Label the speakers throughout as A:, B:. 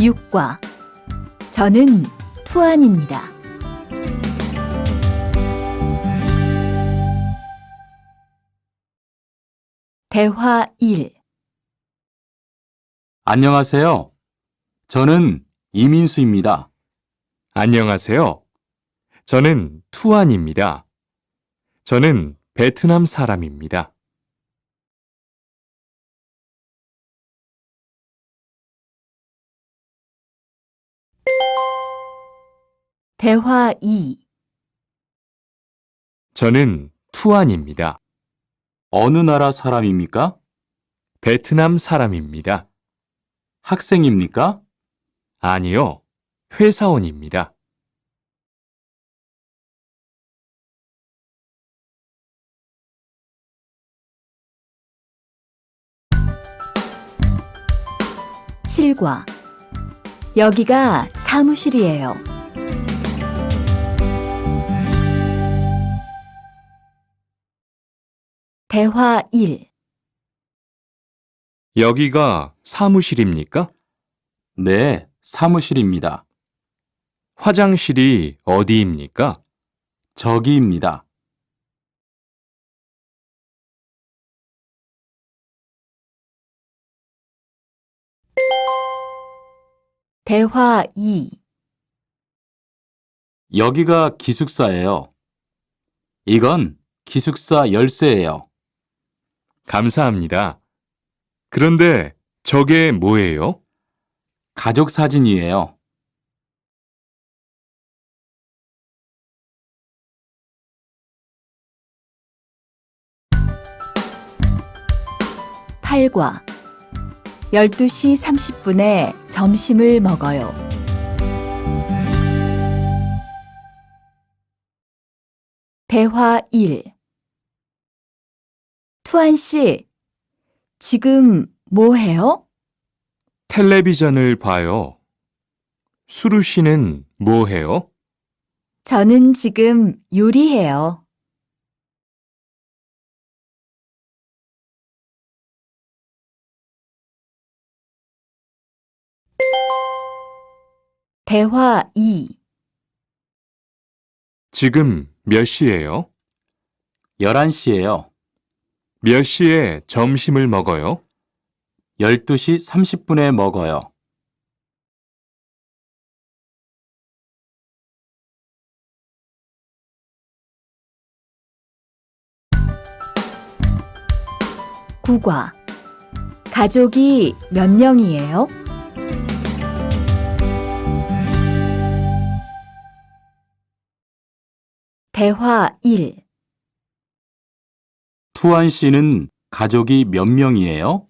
A: 6과 저는 투안입니다. 대화 1.
B: 안녕하세요. 저는 이민수입니다.
C: 안녕하세요. 저는 투안입니다. 저는 베트남 사람입니다.
A: 대화 2.
C: 저는 투안입니다.
B: 어느 나라 사람입니까?
C: 베트남 사람입니다.
B: 학생입니까?
C: 아니요, 회사원입니다.
A: 칠과 여기가 사무실이에요. 대화 1.
C: 여기가 사무실입니까?
B: 네, 사무실입니다.
C: 화장실이 어디입니까?
B: 저기입니다.
A: 대화 2.
B: 여기가 기숙사예요. 이건 기숙사 열쇠예요.
C: 감사합니다. 그런데 저게 뭐예요?
B: 가족 사진이에요.
A: 팔과 12시 30분에 점심을 먹어요. 대화 1. 투안 씨, 지금 뭐 해요?
C: 텔레비전을 봐요. 수루 씨는 뭐 해요?
A: 저는 지금 요리해요. 대화 2.
C: 지금 몇 시예요?
B: 11시예요.
C: 몇 시에 점심을 먹어요?
B: 12시 30분에 먹어요.
A: 구과 가족이 몇 명이에요? 대화 1.
B: 투안 씨는 가족이 몇 명이에요?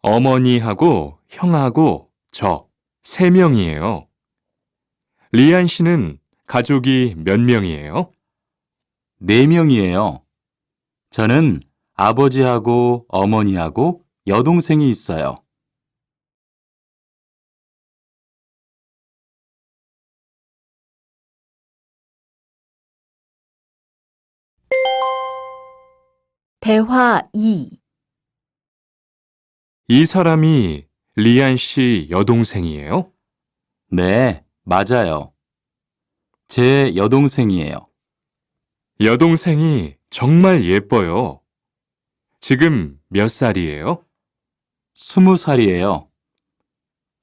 C: 어머니하고 형하고 저 3명이에요. 리안 씨는 가족이 몇 명이에요?
B: 4명이에요. 저는 아버지하고 어머니하고 여동생이 있어요.
A: 대화 2.
C: 이 사람이 리안 씨 여동생이에요?
B: 네, 맞아요. 제 여동생이에요.
C: 여동생이 정말 예뻐요. 지금 몇 살이에요?
B: 20살이에요.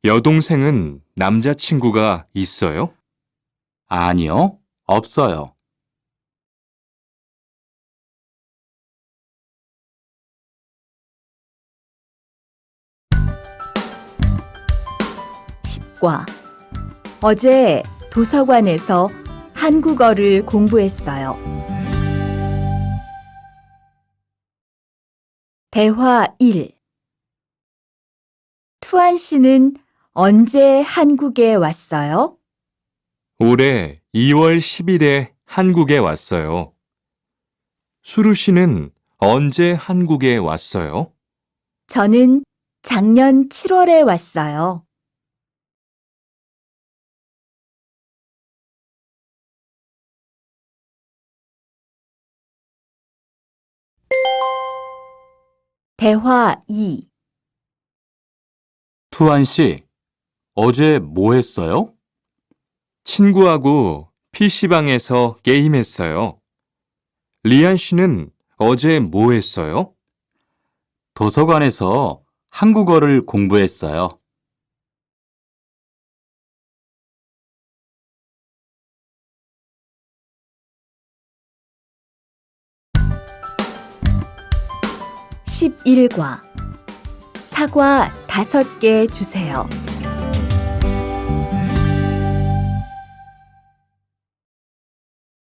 C: 여동생은 남자친구가 있어요?
B: 아니요, 없어요.
A: 과 어제 도서관에서 한국어를 공부했어요. 대화 1. 투안 씨는 언제 한국에 왔어요?
C: 올해 2월 10일에 한국에 왔어요. 수루 씨는 언제 한국에 왔어요?
A: 저는 작년 7월에 왔어요. 대화 2.
B: 투안 씨, 어제 뭐 했어요?
C: 친구하고 PC방에서 게임했어요. 리안 씨는 어제 뭐 했어요?
B: 도서관에서 한국어를 공부했어요.
A: 11과 사과 5개 주세요.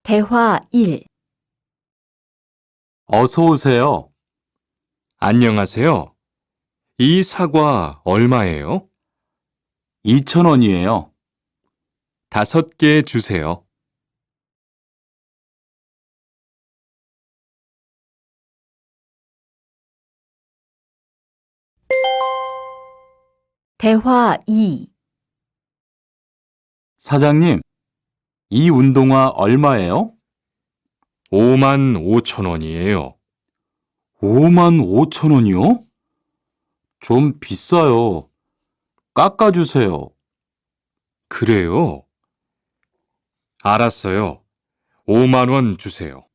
A: 대화 1.
B: 어서 오세요.
C: 안녕하세요. 이 사과 얼마예요?
B: 2,000원이에요.
C: 5개 주세요.
A: 대화 2.
B: 사장님, 이 운동화 얼마예요?
C: 5만 5천 원이에요.
B: 5만 5천 원이요? 좀 비싸요. 깎아주세요.
C: 그래요? 알았어요. 5만 원 주세요.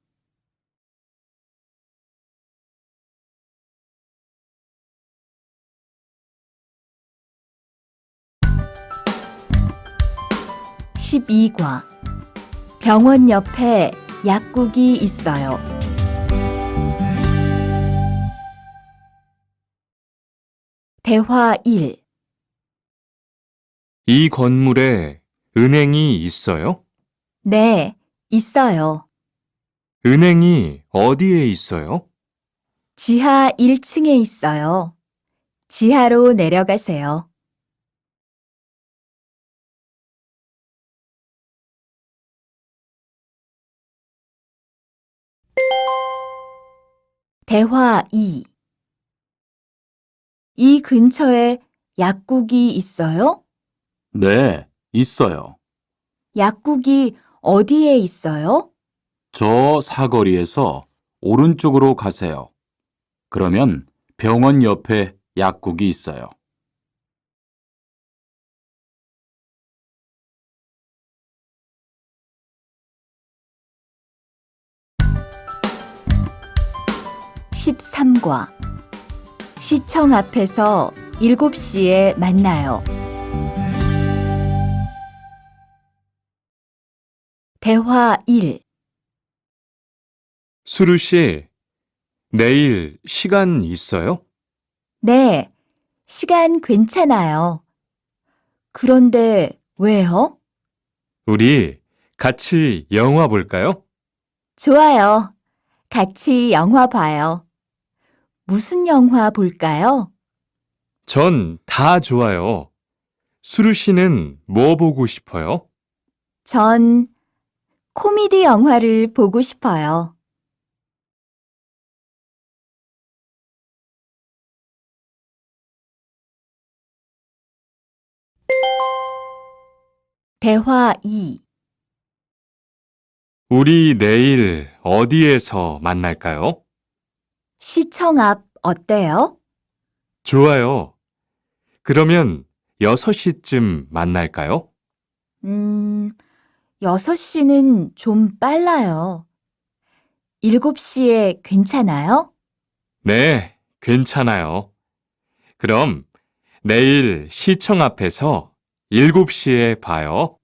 A: 십이 과 병원 옆에 약국이 있어요. 대화 1.
C: 이 건물에 은행이 있어요?
A: 네, 있어요.
C: 은행이 어디에 있어요?
A: 지하 1층에 있어요. 지하로 내려가세요. 대화 2. 이 근처에 약국이 있어요?
B: 네, 있어요.
A: 약국이 어디에 있어요?
B: 저 사거리에서 오른쪽으로 가세요. 그러면 병원 옆에 약국이 있어요.
A: 십삼 과 시청 앞에서 7시에 만나요. 대화 1.
C: 수루 씨, 내일 시간 있어요?
A: 네, 시간 괜찮아요. 그런데 왜요?
C: 우리 같이 영화 볼까요?
A: 좋아요. 같이 영화 봐요. 무슨 영화 볼까요?
C: 전 다 좋아요. 수루 씨는 뭐 보고 싶어요?
A: 전 코미디 영화를 보고 싶어요. 대화 2.
C: 우리 내일 어디에서 만날까요?
A: 시청 앞 어때요?
C: 좋아요. 그러면 6시쯤 만날까요?
A: 6시는 좀 빨라요. 7시에 괜찮아요?
C: 네, 괜찮아요. 그럼 내일 시청 앞에서 7시에 봐요.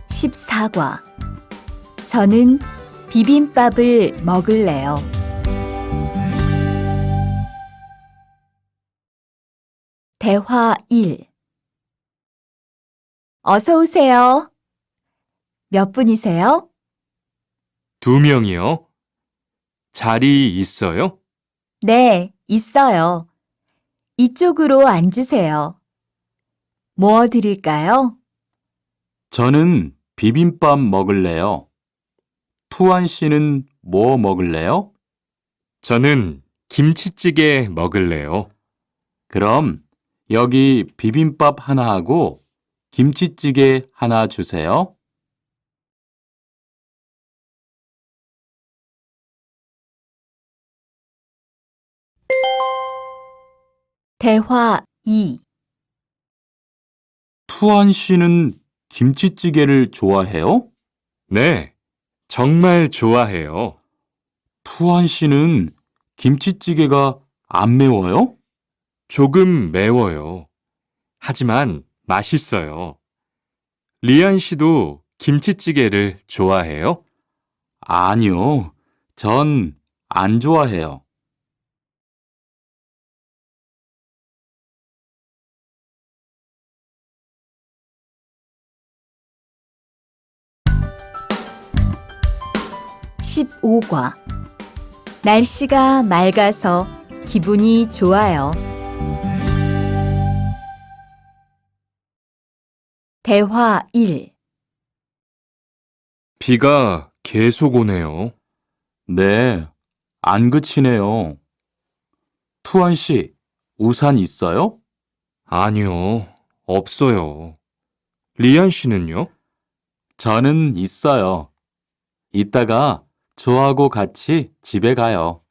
A: 십사 과 저는 비빔밥을 먹을래요. 대화 1. 어서 오세요. 몇 분이세요?
C: 2명이요. 자리 있어요?
A: 네, 있어요. 이쪽으로 앉으세요. 뭐 드릴까요?
B: 저는 비빔밥 먹을래요. 투안 씨는 뭐 먹을래요?
C: 저는 김치찌개 먹을래요.
B: 그럼 여기 비빔밥 하나 하고 김치찌개 하나 주세요.
A: 대화 2.
B: 투안 씨는 김치찌개를 좋아해요?
C: 네, 정말 좋아해요.
B: 투안 씨는 김치찌개가 안 매워요?
C: 조금 매워요. 하지만 맛있어요. 리안 씨도 김치찌개를 좋아해요?
B: 아니요. 전 안 좋아해요.
A: 십오 과 날씨가 맑아서 기분이 좋아요. 대화 1.
C: 비가 계속 오네요.
B: 네, 안 그치네요. 투안 씨, 우산 있어요?
C: 아니요, 없어요. 리안 씨는요?
B: 저는 있어요. 이따가 저하고 같이 집에 가요.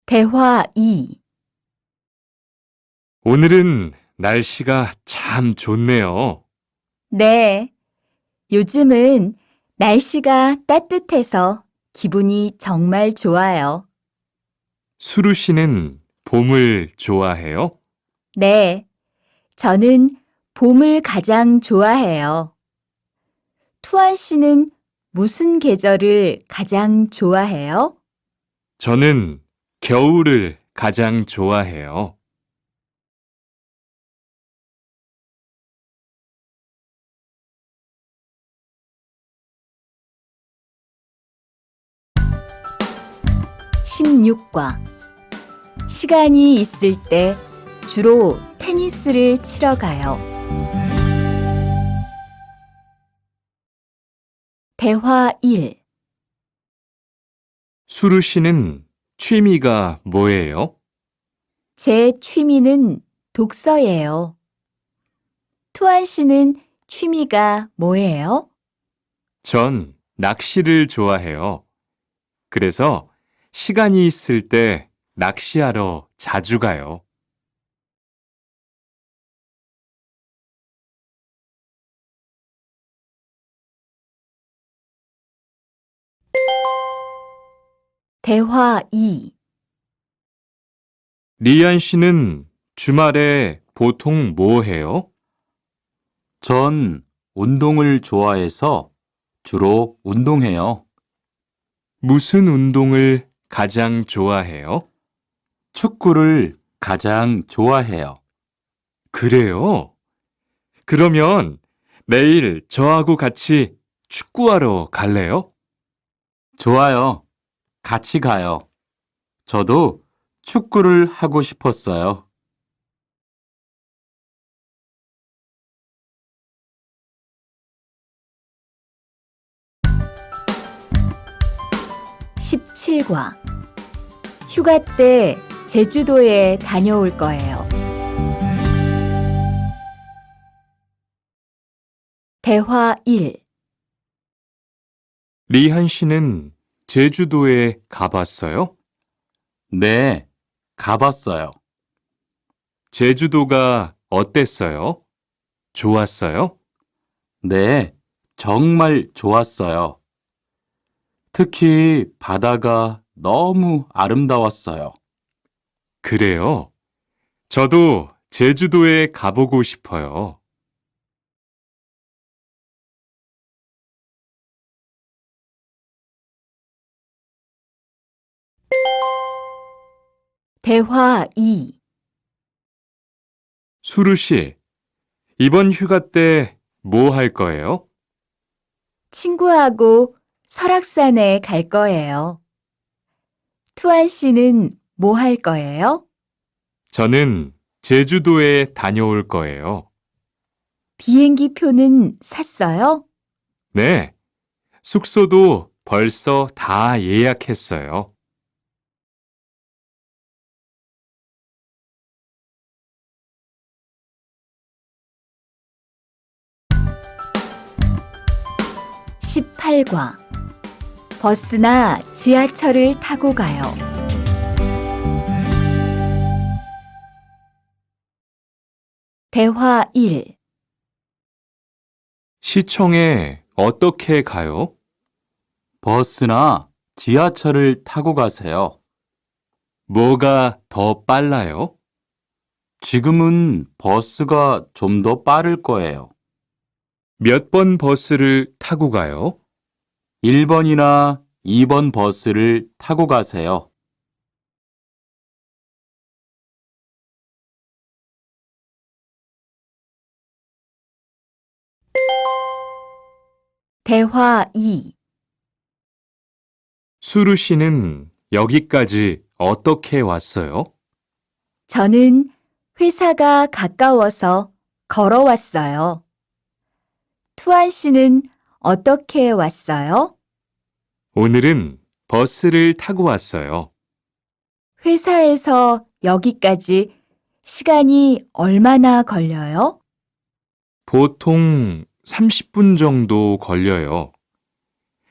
A: 대화 2.
C: 오늘은 날씨가 참 좋네요.
A: 네, 요즘은 날씨가 따뜻해서 기분이 정말 좋아요.
C: 수루 씨는 봄을 좋아해요?
A: 네, 저는 봄을 가장 좋아해요. 투안 씨는 무슨 계절을 가장 좋아해요?
C: 저는 겨울을 가장 좋아해요.
A: 십육 과 시간이 있을 때 주로 테니스를 치러 가요. 대화 1.
C: 수루 씨는 취미가 뭐예요?
A: 제 취미는 독서예요. 투안 씨는 취미가 뭐예요?
C: 전 낚시를 좋아해요. 그래서 시간이 있을 때 낚시하러 자주 가요.
A: 대화 2.
C: 리안 씨는 주말에 보통 뭐 해요?
B: 전 운동을 좋아해서 주로 운동해요.
C: 무슨 운동을 가장 좋아해요?
B: 축구를 가장 좋아해요.
C: 그래요? 그러면 내일 저하고 같이 축구하러 갈래요?
B: 좋아요. 같이 가요. 저도 축구를 하고 싶었어요.
A: 십칠 과 휴가 때 제주도에 다녀올 거예요. 대화 1.
C: 리한 씨는 제주도에 가봤어요?
B: 네, 가봤어요.
C: 제주도가 어땠어요? 좋았어요?
B: 네, 정말 좋았어요. 특히 바다가 너무 아름다웠어요.
C: 그래요? 저도 제주도에 가보고 싶어요.
A: 대화 2.
C: 수루 씨, 이번 휴가 때 뭐 할 거예요?
A: 친구하고 설악산에 갈 거예요. 투안 씨는 뭐 할 거예요?
C: 저는 제주도에 다녀올 거예요.
A: 비행기 표는 샀어요?
C: 네, 숙소도 벌써 다 예약했어요.
A: 18과 버스나 지하철을 타고 가요. 대화 1.
C: 시청에 어떻게 가요?
B: 버스나 지하철을 타고 가세요.
C: 뭐가 더 빨라요?
B: 지금은 버스가 좀 더 빠를 거예요.
C: 몇 번 버스를 타고 가요?
B: 1번이나 2번 버스를 타고 가세요.
A: 대화 2.
C: 수루 씨는 여기까지 어떻게 왔어요?
A: 저는 회사가 가까워서 걸어왔어요. 투안 씨는 어떻게 왔어요?
C: 오늘은 버스를 타고 왔어요.
A: 회사에서 여기까지 시간이 얼마나 걸려요?
C: 보통 30분 정도 걸려요.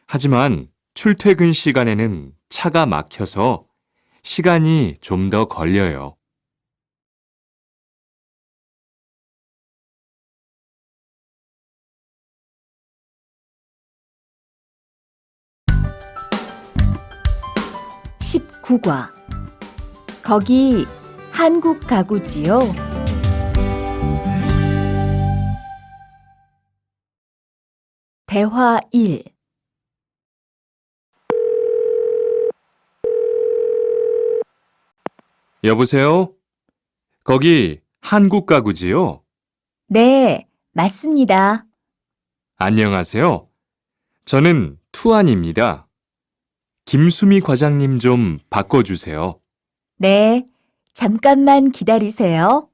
C: 하지만 출퇴근 시간에는 차가 막혀서 시간이 좀 더 걸려요.
A: (19과) 거기 한국 가구지요? 대화 1.
C: 여보세요? 거기 한국 가구지요?
A: 네, 맞습니다.
C: 안녕하세요. 저는 투안입니다. 김수미 과장님 좀 바꿔주세요.
A: 네, 잠깐만 기다리세요.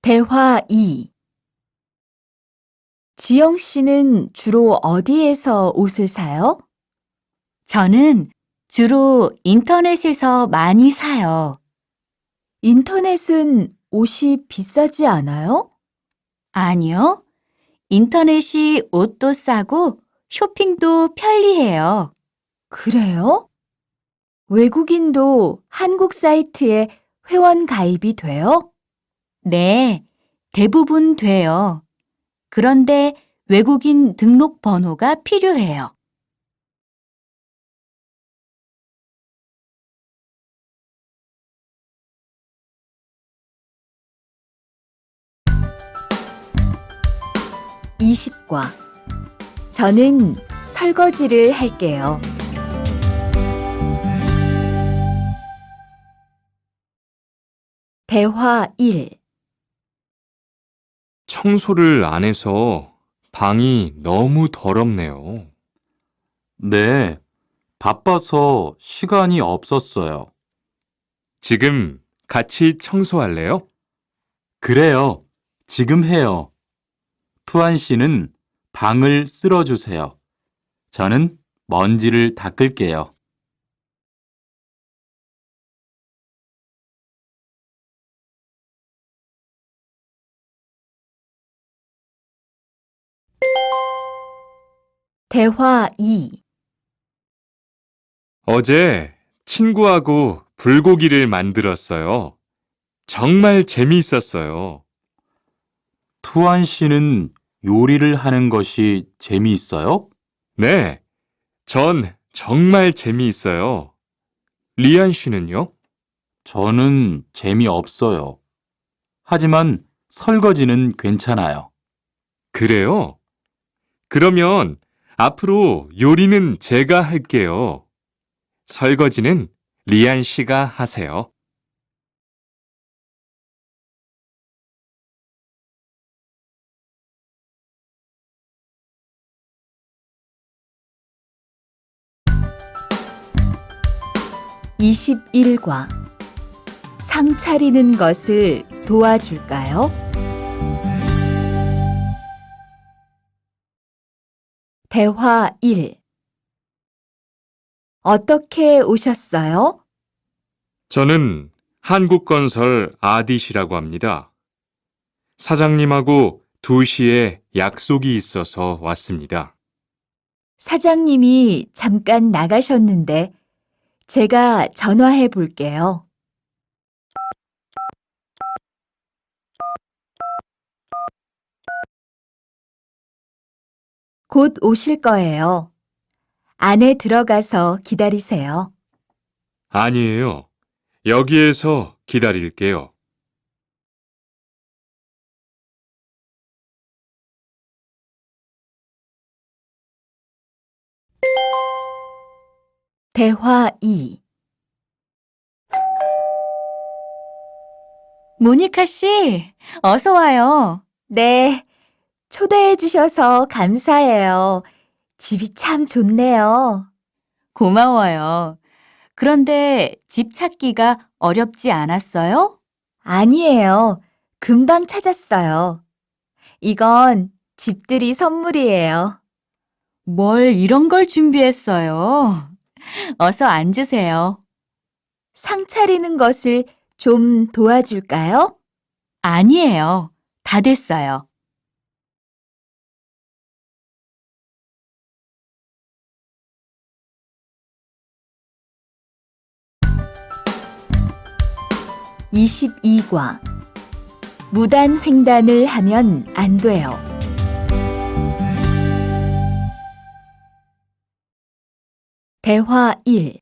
A: 대화 2. 지영 씨는 주로 어디에서 옷을 사요? 저는 주로 인터넷에서 많이 사요. 인터넷은 옷이 비싸지 않아요? 아니요. 인터넷이 옷도 싸고 쇼핑도 편리해요. 그래요? 외국인도 한국 사이트에 회원 가입이 돼요? 네, 대부분 돼요. 그런데 외국인 등록 번호가 필요해요. (20과) 저는 설거지를 할게요. 대화 1.
C: 청소를 안 해서 방이 너무 더럽네요.
B: 네, 바빠서 시간이 없었어요.
C: 지금 같이 청소할래요?
B: 그래요. 지금 해요. 투안 씨는 방을 쓸어주세요. 저는 먼지를 닦을게요.
A: 대화 2.
C: 어제 친구하고 불고기를 만들었어요. 정말 재미있었어요.
B: 투안 씨는 요리를 하는 것이 재미있어요?
C: 네, 전 정말 재미있어요. 리안 씨는요?
B: 저는 재미없어요. 하지만 설거지는 괜찮아요.
C: 그래요? 그러면 앞으로 요리는 제가 할게요. 설거지는 리안 씨가 하세요.
A: (21과) 상 차리는 것을 도와줄까요? 대화 1. 어떻게 오셨어요?
C: 저는 한국건설 아디시라고 합니다. 사장님하고 2시에 약속이 있어서 왔습니다.
A: 사장님이 잠깐 나가셨는데 제가 전화해 볼게요. 곧 오실 거예요. 안에 들어가서 기다리세요.
C: 아니에요. 여기에서 기다릴게요.
A: 대화 2. 모니카 씨, 어서 와요. 네, 초대해 주셔서 감사해요. 집이 참 좋네요. 고마워요. 그런데 집 찾기가 어렵지 않았어요? 아니에요. 금방 찾았어요. 이건 집들이 선물이에요. 뭘 이런 걸 준비했어요? 어서 앉으세요. 상 차리는 것을 좀 도와줄까요? 아니에요. 다 됐어요. (22과) 무단 횡단을 하면 안 돼요. 대화 1.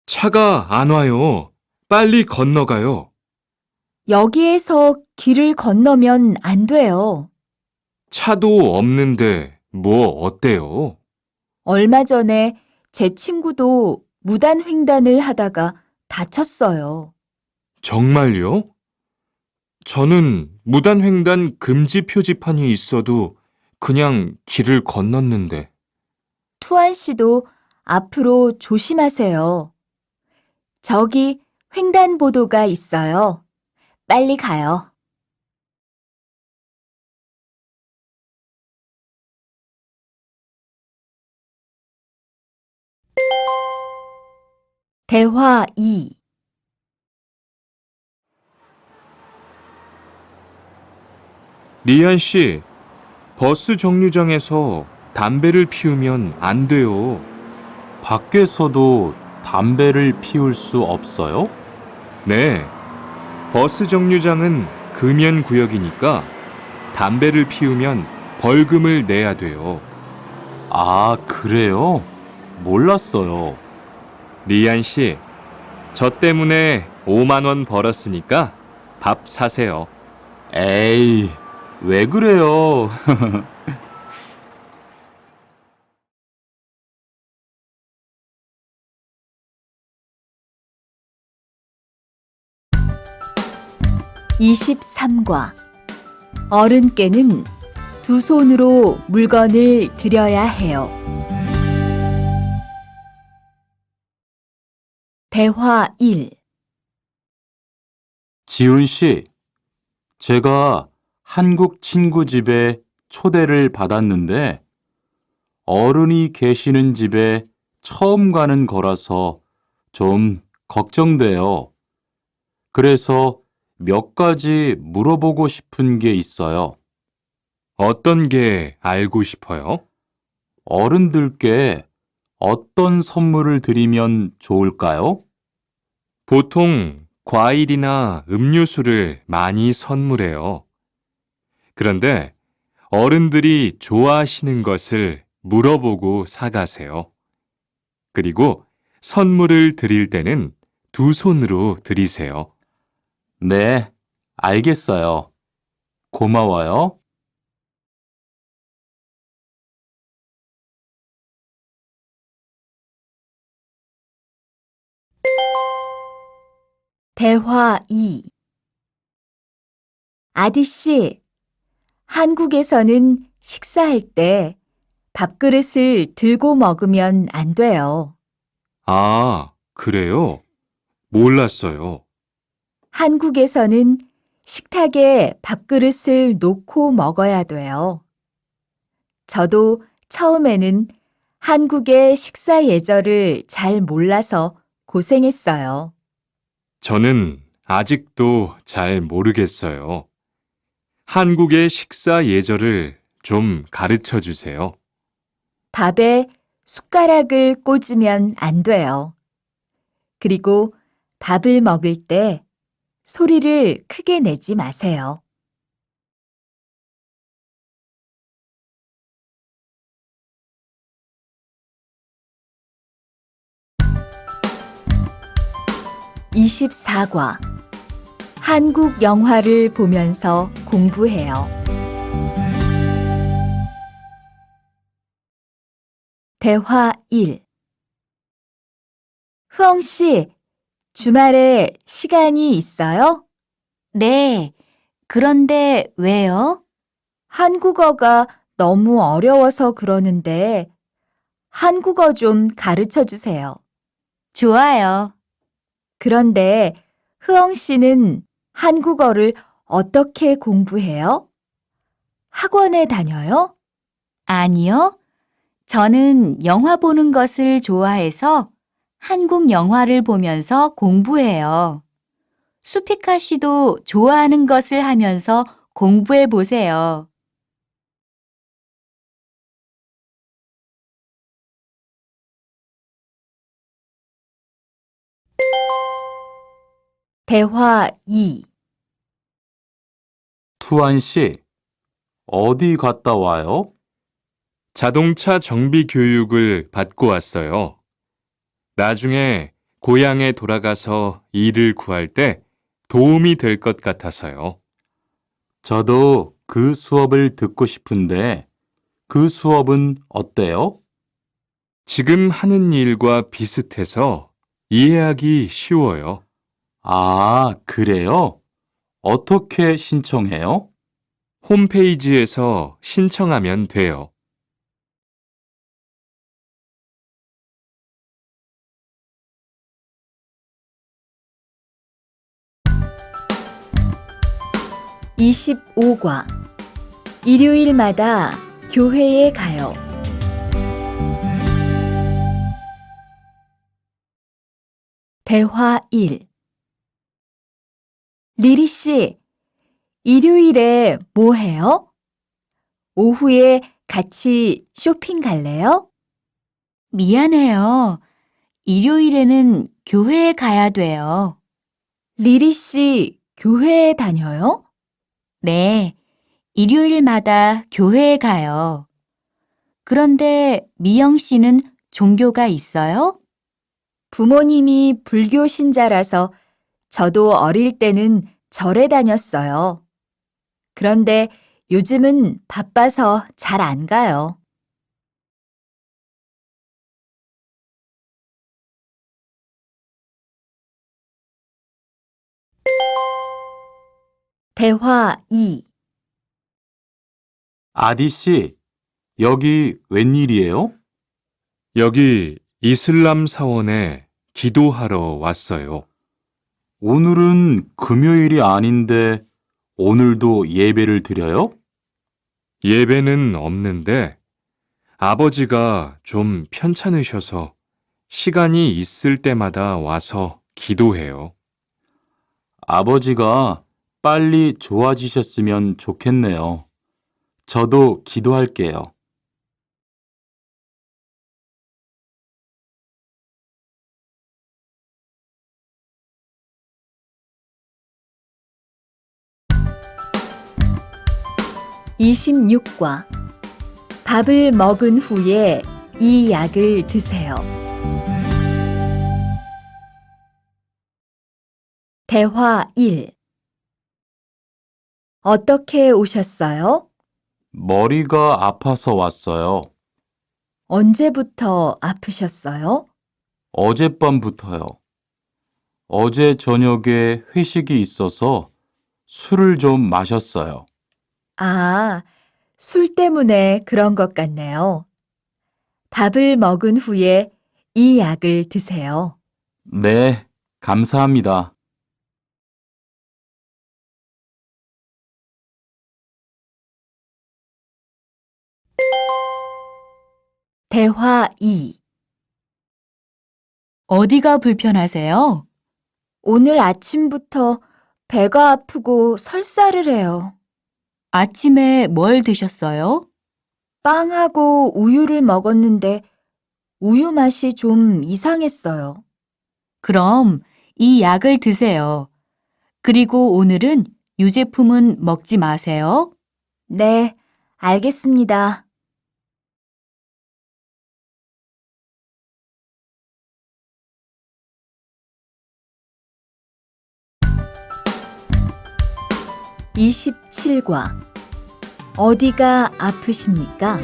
C: 차가 안 와요. 빨리 건너가요.
A: 여기에서 길을 건너면 안 돼요.
C: 차도 없는데 뭐 어때요?
A: 얼마 전에 제 친구도 무단 횡단을 하다가 다쳤어요.
C: 정말요? 저는 무단횡단 금지 표지판이 있어도 그냥 길을 건넜는데.
A: 투안 씨도 앞으로 조심하세요. 저기 횡단보도가 있어요. 빨리 가요. 대화 2.
C: 리안 씨, 버스 정류장에서 담배를 피우면 안 돼요.
B: 밖에서도 담배를 피울 수 없어요?
C: 네. 버스 정류장은 금연 구역이니까 담배를 피우면 벌금을 내야 돼요.
B: 아, 그래요? 몰랐어요.
C: 리안 씨, 저 때문에 5만 원 벌었으니까 밥 사세요.
B: 에이, 왜 그래요?
A: (23과) 어른께는 두 손으로 물건을 들여야 해요. 대화 1.
B: 지훈 씨, 제가 한국 친구 집에 초대를 받았는데 어른이 계시는 집에 처음 가는 거라서 좀 걱정돼요. 그래서 몇 가지 물어보고 싶은 게 있어요.
C: 어떤 게 알고 싶어요?
B: 어른들께 어떤 선물을 드리면 좋을까요?
C: 보통 과일이나 음료수를 많이 선물해요. 그런데 어른들이 좋아하시는 것을 물어보고 사가세요. 그리고 선물을 드릴 때는 두 손으로 드리세요.
B: 네, 알겠어요. 고마워요.
A: 대화 2. 아디씨, 한국에서는 식사할 때 밥그릇을 들고 먹으면 안 돼요.
C: 아, 그래요? 몰랐어요.
A: 한국에서는 식탁에 밥그릇을 놓고 먹어야 돼요. 저도 처음에는 한국의 식사 예절을 잘 몰라서 고생했어요.
C: 저는 아직도 잘 모르겠어요. 한국의 식사 예절을 좀 가르쳐 주세요.
A: 밥에 숟가락을 꽂으면 안 돼요. 그리고 밥을 먹을 때 소리를 크게 내지 마세요. (24과) 한국 영화를 보면서 공부해요. 대화 1. 흐엉 씨, 주말에 시간이 있어요? 네. 그런데 왜요? 한국어가 너무 어려워서 그러는데 한국어 좀 가르쳐 주세요. 좋아요. 그런데 흐엉 씨는 한국어를 어떻게 공부해요? 학원에 다녀요? 아니요. 저는 영화 보는 것을 좋아해서 한국 영화를 보면서 공부해요. 수피카 씨도 좋아하는 것을 하면서 공부해 보세요. 대화 2.
B: 투안 씨, 어디 갔다 와요?
C: 자동차 정비 교육을 받고 왔어요. 나중에 고향에 돌아가서 일을 구할 때 도움이 될 것 같아서요.
B: 저도 그 수업을 듣고 싶은데 그 수업은 어때요?
C: 지금 하는 일과 비슷해서 이해하기 쉬워요.
B: 아, 그래요? 어떻게 신청해요?
C: 홈페이지에서 신청하면 돼요.
A: (25과) 일요일마다 교회에 가요. 대화 1. 리리 씨, 일요일에 뭐 해요? 오후에 같이 쇼핑 갈래요? 미안해요. 일요일에는 교회에 가야 돼요. 리리 씨, 교회에 다녀요? 네, 일요일마다 교회에 가요. 그런데 미영 씨는 종교가 있어요? 부모님이 불교 신자라서 저도 어릴 때는 절에 다녔어요. 그런데 요즘은 바빠서 잘 안 가요. 대화 2.
B: 아디 씨, 여기 웬일이에요?
C: 여기 이슬람 사원에 기도하러 왔어요.
B: 오늘은 금요일이 아닌데 오늘도 예배를 드려요?
C: 예배는 없는데 아버지가 좀 편찮으셔서 시간이 있을 때마다 와서 기도해요.
B: 아버지가 빨리 좋아지셨으면 좋겠네요. 저도 기도할게요.
A: (26과) 밥을 먹은 후에 이 약을 드세요. 대화 1. 어떻게 오셨어요?
B: 머리가 아파서 왔어요.
A: 언제부터 아프셨어요?
B: 어젯밤부터요. 어제 저녁에 회식이 있어서 술을 좀 마셨어요.
A: 아, 술 때문에 그런 것 같네요. 밥을 먹은 후에 이 약을 드세요.
B: 네, 감사합니다.
A: 대화 2. 어디가 불편하세요? 오늘 아침부터 배가 아프고 설사를 해요. 아침에 뭘 드셨어요? 빵하고 우유를 먹었는데 우유 맛이 좀 이상했어요. 그럼 이 약을 드세요. 그리고 오늘은 유제품은 먹지 마세요. 네, 알겠습니다. (27과) 어디가 아프십니까?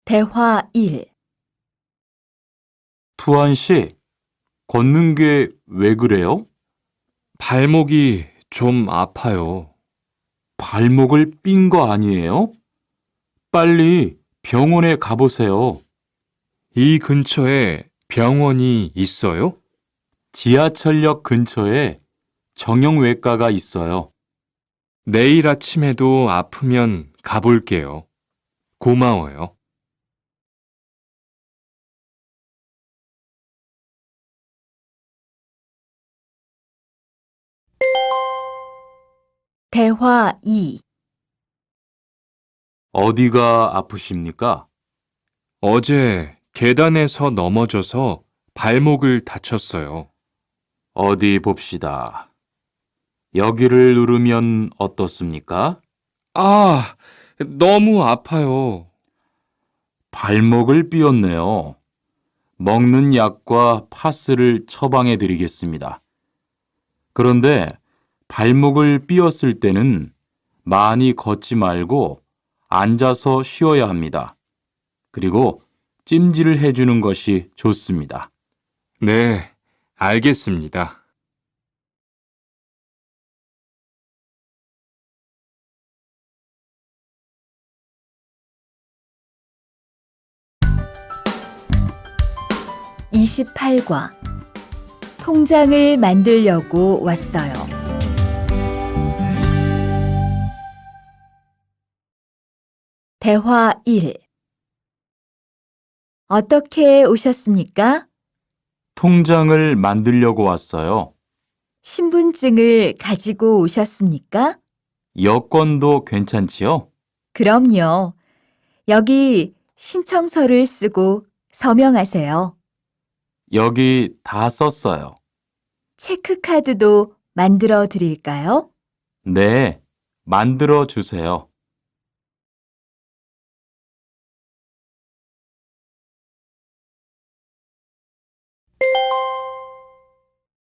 A: 대화 1.
B: 투한 씨, 걷는 게 왜 그래요?
C: 발목이 좀 아파요.
B: 발목을 삔 거 아니에요? 빨리 병원에 가보세요.
C: 이 근처에 병원이 있어요?
B: 지하철역 근처에 정형외과가 있어요.
C: 내일 아침에도 아프면 가볼게요. 고마워요.
A: 대화 2.
B: 어디가 아프십니까?
C: 어제 계단에서 넘어져서 발목을 다쳤어요.
B: 어디 봅시다. 여기를 누르면 어떻습니까?
C: 아, 너무 아파요.
B: 발목을 삐었네요. 먹는 약과 파스를 처방해 드리겠습니다. 그런데 발목을 삐었을 때는 많이 걷지 말고 앉아서 쉬어야 합니다. 그리고 찜질을 해주는 것이 좋습니다.
C: 네, 알겠습니다.
A: (28과) 통장을 만들려고 왔어요. 대화 1. 어떻게 오셨습니까?
B: 통장을 만들려고 왔어요.
A: 신분증을 가지고 오셨습니까?
B: 여권도 괜찮지요?
A: 그럼요. 여기 신청서를 쓰고 서명하세요.
B: 여기 다 썼어요.
A: 체크카드도 만들어 드릴까요?
B: 네, 만들어 주세요.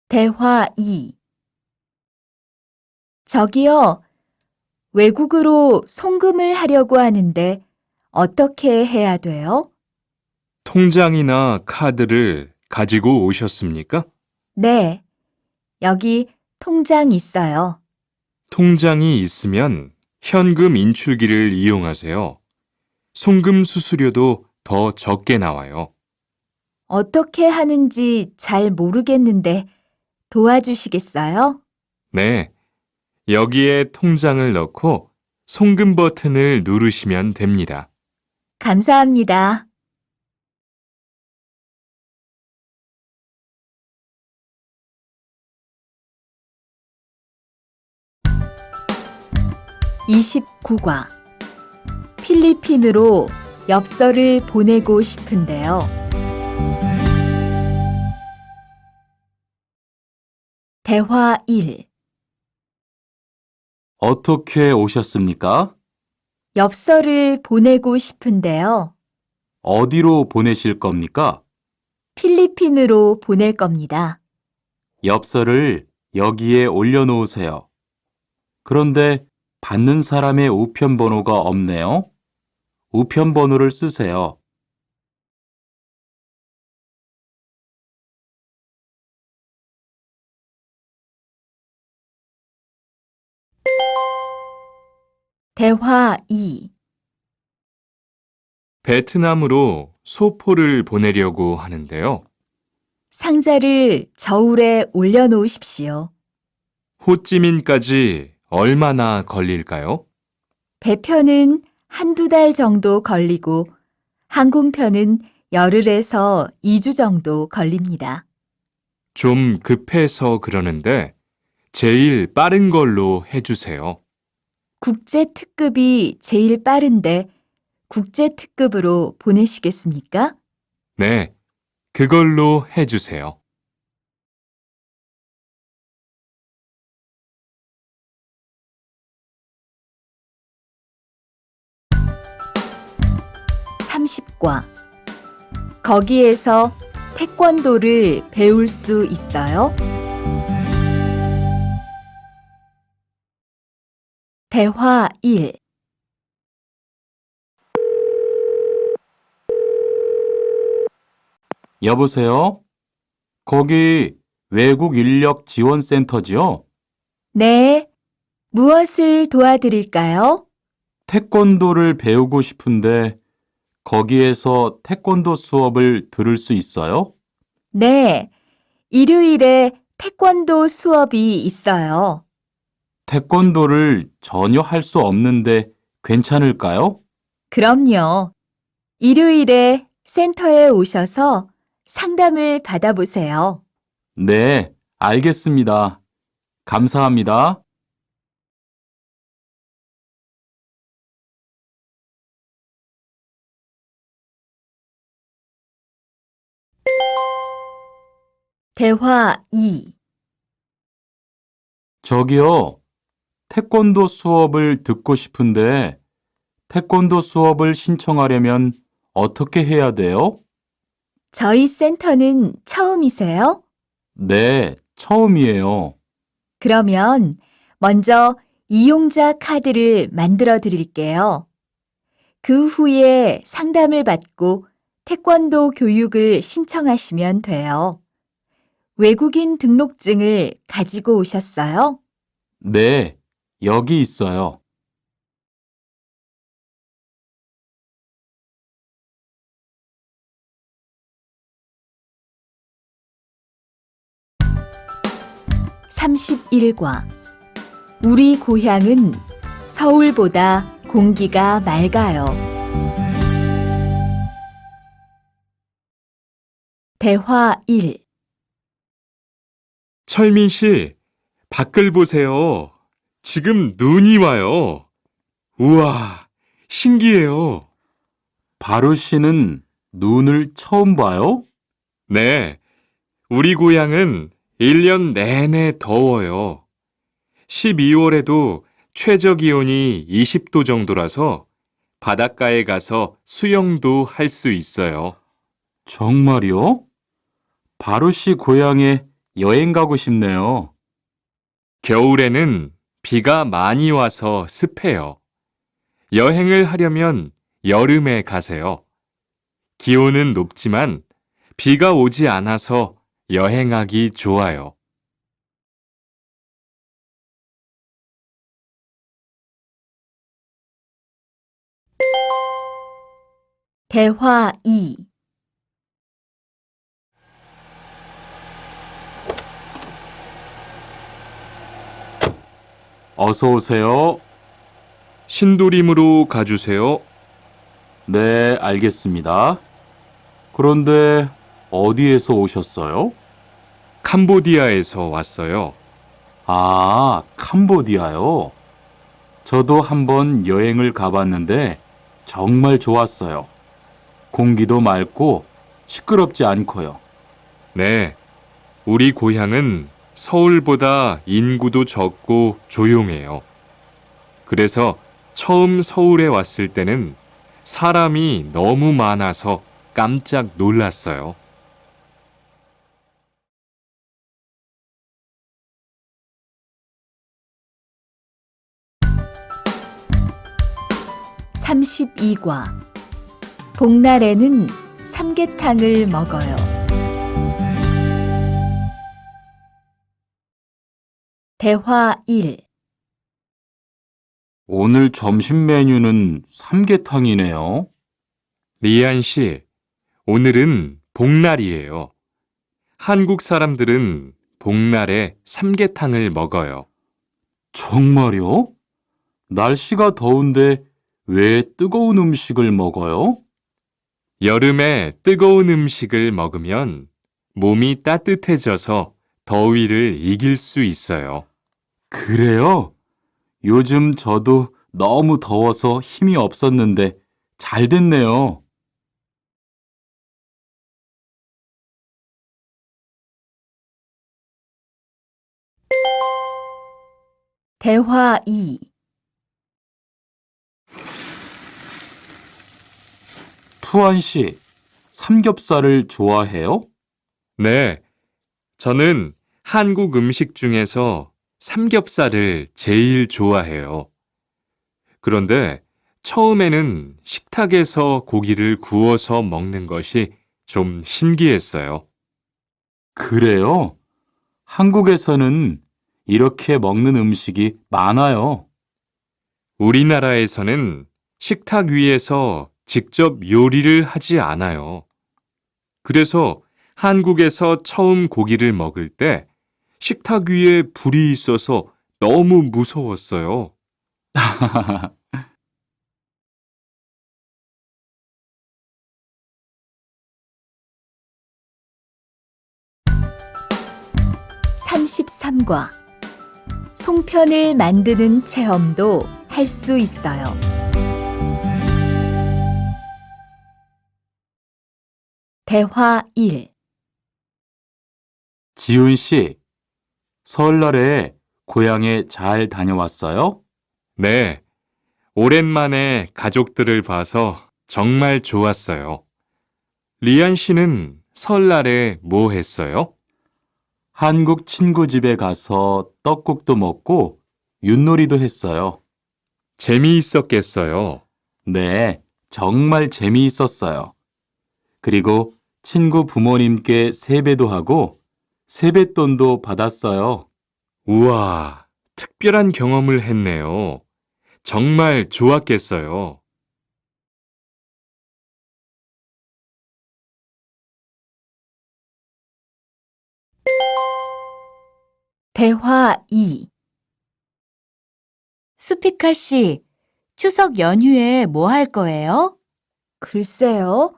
A: 대화 2. 저기요, 외국으로 송금을 하려고 하는데 어떻게 해야 돼요?
C: 통장이나 카드를 가지고 오셨습니까?
A: 네, 여기 통장 있어요.
C: 통장이 있으면 현금 인출기를 이용하세요. 송금 수수료도 더 적게 나와요.
A: 어떻게 하는지 잘 모르겠는데 도와주시겠어요?
C: 네, 여기에 통장을 넣고 송금 버튼을 누르시면 됩니다.
A: 감사합니다. (29과) 필리핀으로 엽서를 보내고 싶은데요. 대화 1.
B: 어떻게 오셨습니까?
A: 엽서를 보내고 싶은데요.
B: 어디로 보내실 겁니까?
A: 필리핀으로 보낼 겁니다.
B: 엽서를 여기에 올려놓으세요. 그런데 받는 사람의 우편 번호가 없네요. 우편 번호를 쓰세요.
A: 대화 2.
C: 베트남으로 소포를 보내려고 하는데요.
A: 상자를 저울에 올려놓으십시오.
C: 호찌민까지 얼마나 걸릴까요?
A: 배편은 한두 달 정도 걸리고 항공편은 열흘에서 2주 정도 걸립니다.
C: 좀 급해서 그러는데 제일 빠른 걸로 해주세요.
A: 국제 특급이 제일 빠른데 국제 특급으로 보내시겠습니까?
C: 네, 그걸로 해주세요.
A: (30과) 거기에서 태권도를 배울 수 있어요? 대화 1.
B: 여보세요? 거기 외국 인력 지원센터지요?
A: 네. 무엇을 도와드릴까요?
B: 태권도를 배우고 싶은데 거기에서 태권도 수업을 들을 수 있어요?
A: 네. 일요일에 태권도 수업이 있어요.
B: 태권도를 전혀 할 수 없는데 괜찮을까요?
A: 그럼요. 일요일에 센터에 오셔서 상담을 받아보세요.
B: 네, 알겠습니다. 감사합니다.
A: 대화 2.
B: 저기요, 태권도 수업을 듣고 싶은데 태권도 수업을 신청하려면 어떻게 해야 돼요?
A: 저희 센터는 처음이세요?
B: 네, 처음이에요.
A: 그러면 먼저 이용자 카드를 만들어 드릴게요. 그 후에 상담을 받고 태권도 교육을 신청하시면 돼요. 외국인 등록증을 가지고 오셨어요?
B: 네, 여기 있어요.
A: (31과) 우리 고향은 서울보다 공기가 맑아요. 대화 1.
C: 철민 씨, 밖을 보세요. 지금 눈이 와요. 우와, 신기해요.
B: 바로 씨는 눈을 처음 봐요?
C: 네, 우리 고향은 1년 내내 더워요. 12월에도 최저 기온이 20도 정도라서 바닷가에 가서 수영도 할 수 있어요.
B: 정말요? 바로 씨 고향에 여행 가고 싶네요.
C: 겨울에는 비가 많이 와서 습해요. 여행을 하려면 여름에 가세요. 기온은 높지만 비가 오지 않아서 여행하기 좋아요.
A: 대화 2.
B: 어서 오세요.
C: 신도림으로 가주세요.
B: 네, 알겠습니다. 그런데 어디에서 오셨어요?
C: 캄보디아에서 왔어요.
B: 아, 캄보디아요. 저도 한번 여행을 가봤는데 정말 좋았어요. 공기도 맑고 시끄럽지 않고요.
C: 네, 우리 고향은 서울보다 인구도 적고 조용해요. 그래서 처음 서울에 왔을 때는 사람이 너무 많아서 깜짝 놀랐어요.
A: (32과) 복날에는 삼계탕을 먹어요. 대화 1.
B: 오늘 점심 메뉴는 삼계탕이네요.
C: 리안 씨, 오늘은 복날이에요. 한국 사람들은 복날에 삼계탕을 먹어요.
B: 정말요? 날씨가 더운데 왜 뜨거운 음식을 먹어요?
C: 여름에 뜨거운 음식을 먹으면 몸이 따뜻해져서 더위를 이길 수 있어요.
B: 그래요? 요즘 저도 너무 더워서 힘이 없었는데 잘 됐네요.
A: 대화 2.
B: 투안 씨, 삼겹살을 좋아해요?
C: 네, 저는 한국 음식 중에서 삼겹살을 제일 좋아해요. 그런데 처음에는 식탁에서 고기를 구워서 먹는 것이 좀 신기했어요.
B: 그래요? 한국에서는 이렇게 먹는 음식이 많아요.
C: 우리나라에서는 식탁 위에서 직접 요리를 하지 않아요. 그래서 한국에서 처음 고기를 먹을 때 식탁 위에 불이 있어서 너무 무서웠어요.
A: (33과) 송편을 만드는 체험도 할 수 있어요. 대화 1.
B: 지훈 씨, 설날에 고향에 잘 다녀왔어요?
C: 네, 오랜만에 가족들을 봐서 정말 좋았어요. 리안 씨는 설날에 뭐 했어요?
B: 한국 친구 집에 가서 떡국도 먹고 윷놀이도 했어요.
C: 재미있었겠어요.
B: 네, 정말 재미있었어요. 그리고 친구 부모님께 세배도 하고 세뱃돈도 받았어요.
C: 우와, 특별한 경험을 했네요. 정말 좋았겠어요.
A: 대화 2. 수피카 씨, 추석 연휴에 뭐 할 거예요? 글쎄요.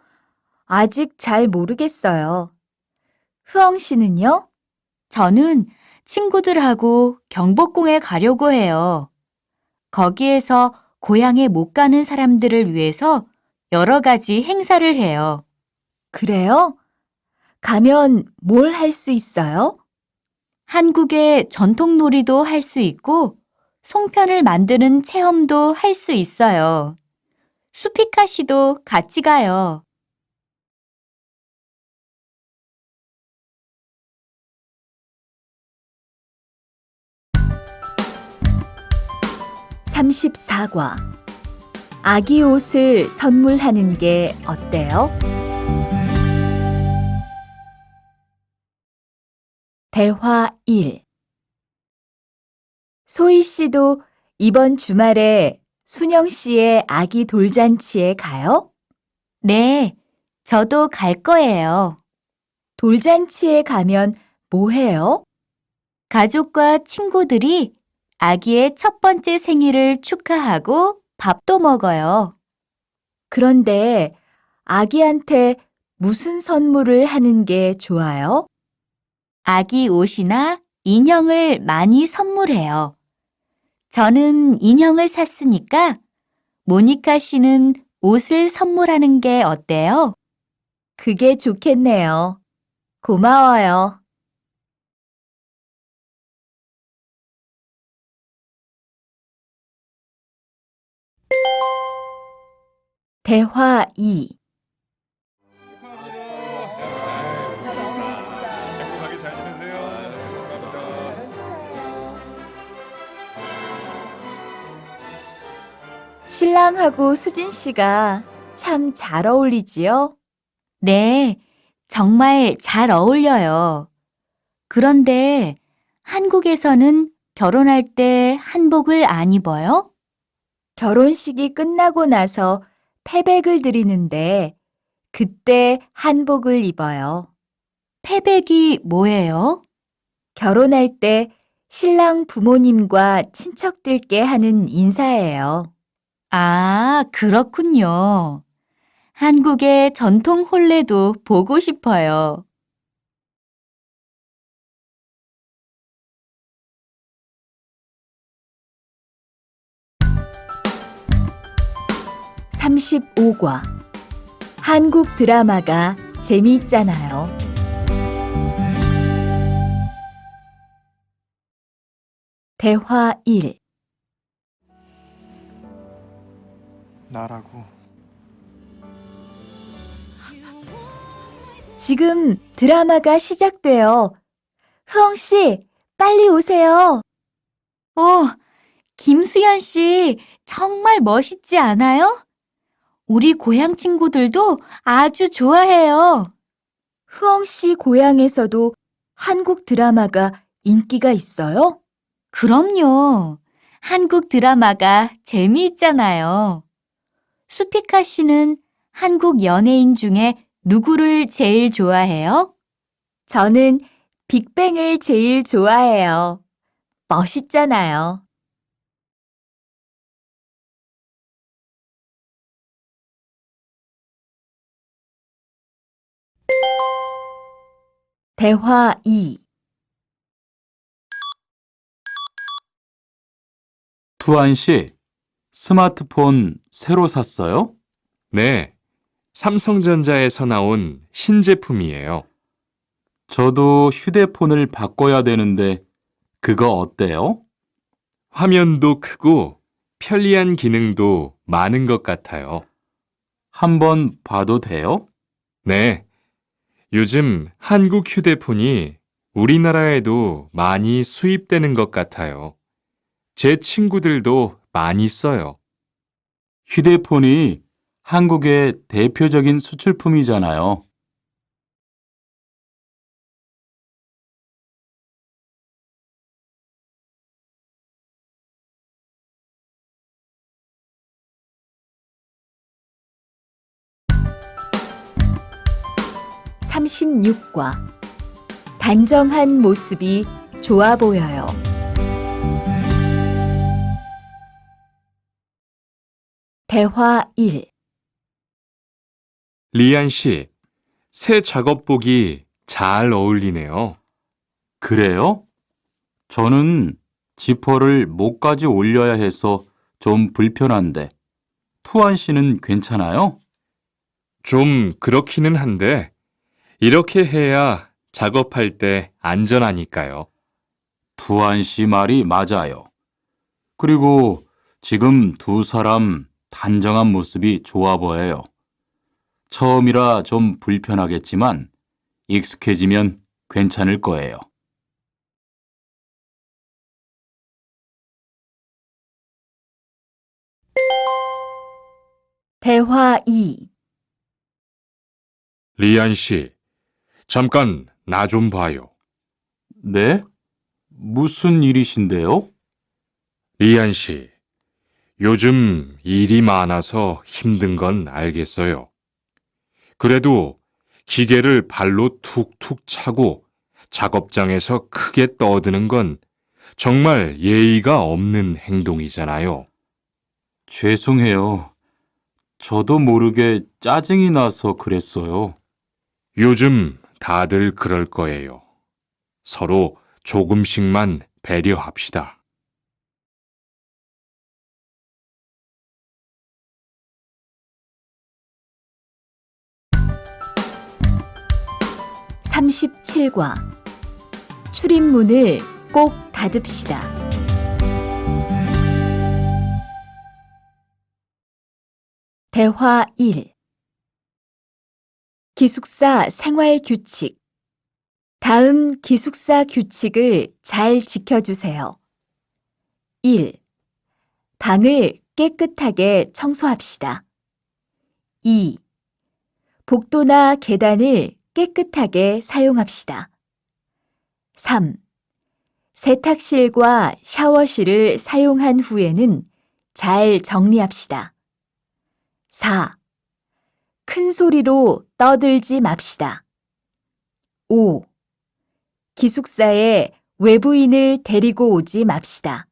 A: 아직 잘 모르겠어요. 흐엉 씨는요? 저는 친구들하고 경복궁에 가려고 해요. 거기에서 고향에 못 가는 사람들을 위해서 여러 가지 행사를 해요. 그래요? 가면 뭘 할 수 있어요? 한국의 전통 놀이도 할 수 있고 송편을 만드는 체험도 할 수 있어요. 수피카 씨도 같이 가요. (34과) 아기 옷을 선물하는 게 어때요? 대화 1. 소희 씨도 이번 주말에 순영 씨의 아기 돌잔치에 가요? 네, 저도 갈 거예요. 돌잔치에 가면 뭐 해요? 가족과 친구들이 아기의 첫 번째 생일을 축하하고 밥도 먹어요. 그런데 아기한테 무슨 선물을 하는 게 좋아요? 아기 옷이나 인형을 많이 선물해요. 저는 인형을 샀으니까 모니카 씨는 옷을 선물하는 게 어때요? 그게 좋겠네요. 고마워요. 대화 2.
C: 행복하게 잘 지내세요.
A: 신랑하고 수진 씨가 참 잘 어울리지요? 네, 정말 잘 어울려요. 그런데 한국에서는 결혼할 때 한복을 안 입어요? 결혼식이 끝나고 나서 패백을 드리는데 그때 한복을 입어요. 패백이 뭐예요? 결혼할 때 신랑 부모님과 친척들께 하는 인사예요. 아, 그렇군요. 한국의 전통 혼례도 보고 싶어요. 35과. 한국 드라마가 재미있잖아요. 대화 1.
D: 나라고.
A: 지금 드라마가 시작돼요. 흐엉 씨, 빨리 오세요. 김수현 씨, 정말 멋있지 않아요? 우리 고향 친구들도 아주 좋아해요. 흐엉 씨 고향에서도 한국 드라마가 인기가 있어요? 그럼요. 한국 드라마가 재미있잖아요. 수피카 씨는 한국 연예인 중에 누구를 제일 좋아해요? 저는 빅뱅을 제일 좋아해요. 멋있잖아요. 대화 2.
B: 투안 씨, 스마트폰 새로 샀어요?
C: 네, 삼성전자에서 나온 신제품이에요.
B: 저도 휴대폰을 바꿔야 되는데 그거 어때요?
C: 화면도 크고 편리한 기능도 많은 것 같아요.
B: 한번 봐도 돼요?
C: 네, 요즘 한국 휴대폰이 우리나라에도 많이 수입되는 것 같아요. 제 친구들도 많이 써요.
B: 휴대폰이 한국의 대표적인 수출품이잖아요.
A: (36과) 단정한 모습이 좋아 보여요. 대화 1.
C: 리안 씨, 새 작업복이 잘 어울리네요.
B: 그래요? 저는 지퍼를 목까지 올려야 해서 좀 불편한데, 투안 씨는 괜찮아요?
C: 좀 그렇기는 한데, 이렇게 해야 작업할 때 안전하니까요.
B: 투안 씨 말이 맞아요. 그리고 지금 두 사람 단정한 모습이 좋아 보여요. 처음이라 좀 불편하겠지만 익숙해지면 괜찮을 거예요.
A: 대화 2.
C: 리안 씨, 잠깐 나 좀 봐요.
B: 네? 무슨 일이신데요?
C: 리안 씨, 요즘 일이 많아서 힘든 건 알겠어요. 그래도 기계를 발로 툭툭 차고 작업장에서 크게 떠드는 건 정말 예의가 없는 행동이잖아요.
B: 죄송해요. 저도 모르게 짜증이 나서 그랬어요.
C: 요즘 다들 그럴 거예요. 서로 조금씩만 배려합시다.
A: (37과) 출입문을 꼭 닫읍시다. 대화 1. 기숙사 생활 규칙. 다음 기숙사 규칙을 잘 지켜주세요. 1. 방을 깨끗하게 청소합시다. 2. 복도나 계단을 깨끗하게 사용합시다. 3. 세탁실과 샤워실을 사용한 후에는 잘 정리합시다. 4. 큰 소리로 떠들지 맙시다. 5. 기숙사에 외부인을 데리고 오지 맙시다.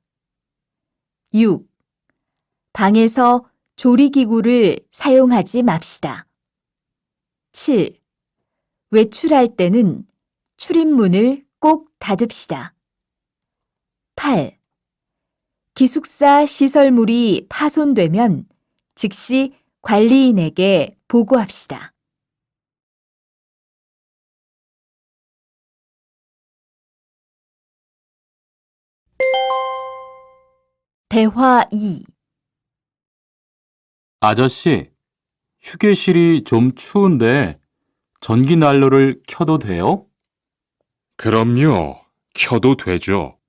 A: 6. 방에서 조리기구를 사용하지 맙시다. 7. 외출할 때는 출입문을 꼭 닫읍시다. 8. 기숙사 시설물이 파손되면 즉시 관리인에게 보고합시다. 대화 2.
B: 아저씨, 휴게실이 좀 추운데 전기 난로를 켜도 돼요?
C: 그럼요. 켜도 되죠.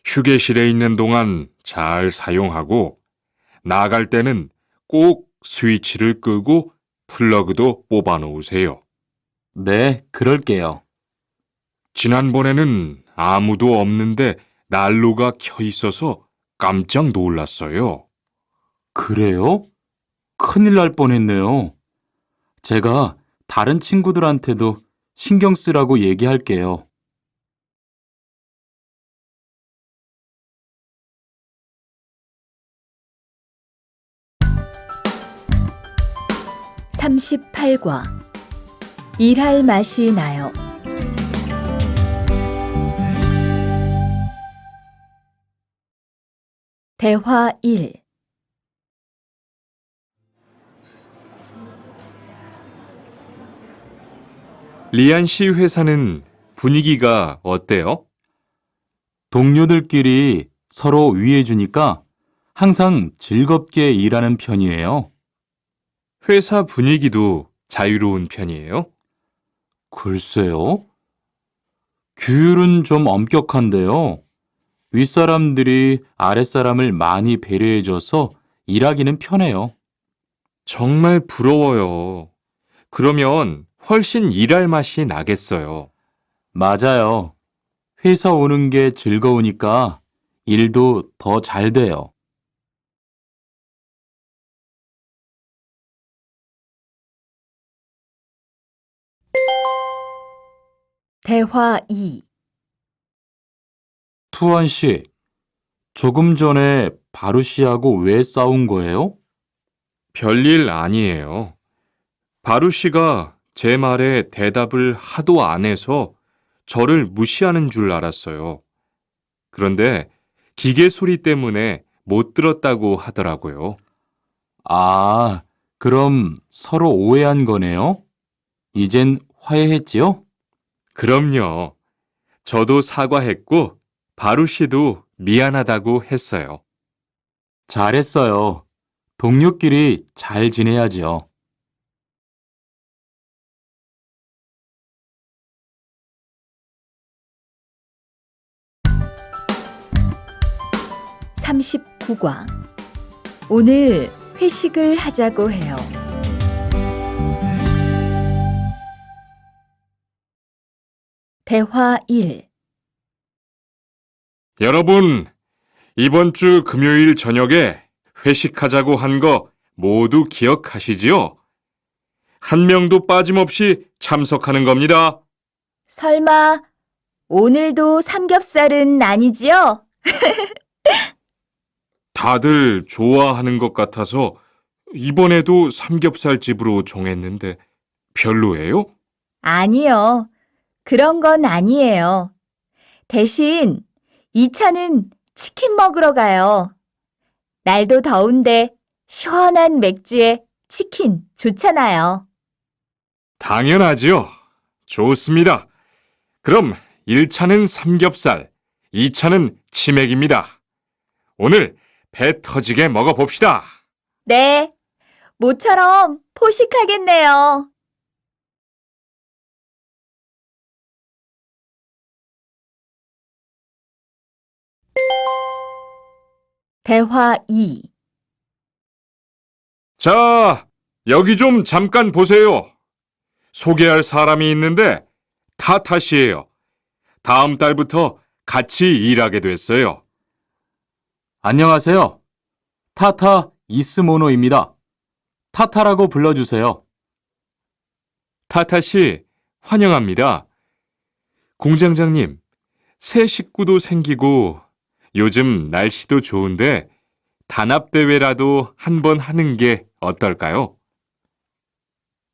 C: 휴게실에 있는 동안 잘 사용하고 나갈 때는 꼭 스위치를 끄고 플러그도 뽑아 놓으세요.
B: 네, 그럴게요.
C: 지난번에는 아무도 없는데 난로가 켜 있어서 깜짝 놀랐어요.
B: 그래요? 큰일 날 뻔했네요. 제가 다른 친구들한테도 신경 쓰라고 얘기할게요.
A: (38과) 일할 맛이 나요. 대화 1.
C: 리안 씨 회사는 분위기가 어때요?
B: 동료들끼리 서로 위해주니까 항상 즐겁게 일하는 편이에요.
C: 회사 분위기도 자유로운 편이에요?
B: 글쎄요. 규율은 좀 엄격한데요. 윗사람들이 아랫사람을 많이 배려해줘서 일하기는 편해요.
C: 정말 부러워요. 그러면 훨씬 일할 맛이 나겠어요.
B: 맞아요. 회사 오는 게 즐거우니까 일도 더 잘 돼요.
A: 대화 2.
B: 투원 씨, 조금 전에 바루 씨하고 왜 싸운 거예요?
C: 별일 아니에요. 바루 씨가 제 말에 대답을 하도 안 해서 저를 무시하는 줄 알았어요. 그런데 기계 소리 때문에 못 들었다고 하더라고요.
B: 아, 그럼 서로 오해한 거네요? 이젠 화해했지요?
C: 그럼요. 저도 사과했고 바루 씨도 미안하다고 했어요.
B: 잘했어요. 동료끼리 잘 지내야지요.
A: (39과) 오늘 회식을 하자고 해요. 대화 1.
C: 여러분, 이번 주 금요일 저녁에 회식하자고 한 거 모두 기억하시지요? 한 명도 빠짐없이 참석하는 겁니다.
A: 설마 오늘도 삼겹살은 아니지요?
C: 다들 좋아하는 것 같아서 이번에도 삼겹살 집으로 정했는데 별로예요?
A: 아니요. 그런 건 아니에요. 대신 2차는 치킨 먹으러 가요. 날도 더운데 시원한 맥주에 치킨 좋잖아요.
C: 당연하지요. 좋습니다. 그럼 1차는 삼겹살, 2차는 치맥입니다. 오늘 배 터지게 먹어봅시다.
A: 네, 모처럼 포식하겠네요. 대화 2.
C: 자, 여기 좀 잠깐 보세요. 소개할 사람이 있는데 타타씨예요. 다음 달부터 같이 일하게 됐어요.
B: 안녕하세요. 타타 이스모노입니다. 타타라고 불러주세요.
C: 타타씨, 환영합니다. 공장장님, 새 식구도 생기고 요즘 날씨도 좋은데 단합대회라도 한번 하는 게 어떨까요?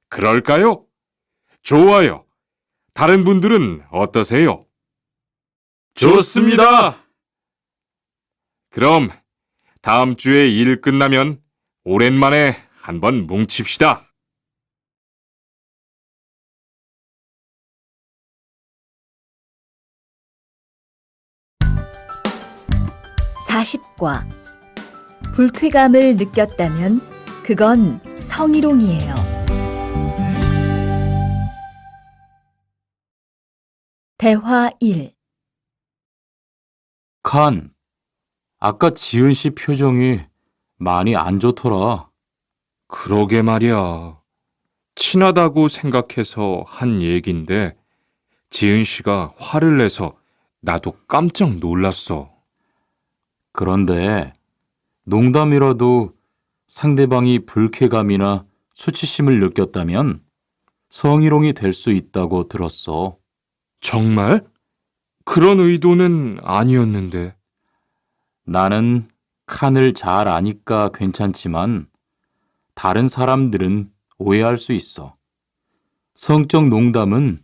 C: 그럴까요? 좋아요. 다른 분들은 어떠세요? 좋습니다. 그럼 다음 주에 일 끝나면 오랜만에 한번 뭉칩시다.
A: 40과 불쾌감을 느꼈다면 그건 성희롱이에요. 대화 1.
B: 칸, 아까 지은 씨 표정이 많이 안 좋더라.
C: 그러게 말이야. 친하다고 생각해서 한 얘긴데 지은 씨가 화를 내서 나도 깜짝 놀랐어.
B: 그런데 농담이라도 상대방이 불쾌감이나 수치심을 느꼈다면 성희롱이 될 수 있다고 들었어.
C: 정말? 그런 의도는 아니었는데.
B: 나는 칸을 잘 아니까 괜찮지만 다른 사람들은 오해할 수 있어. 성적 농담은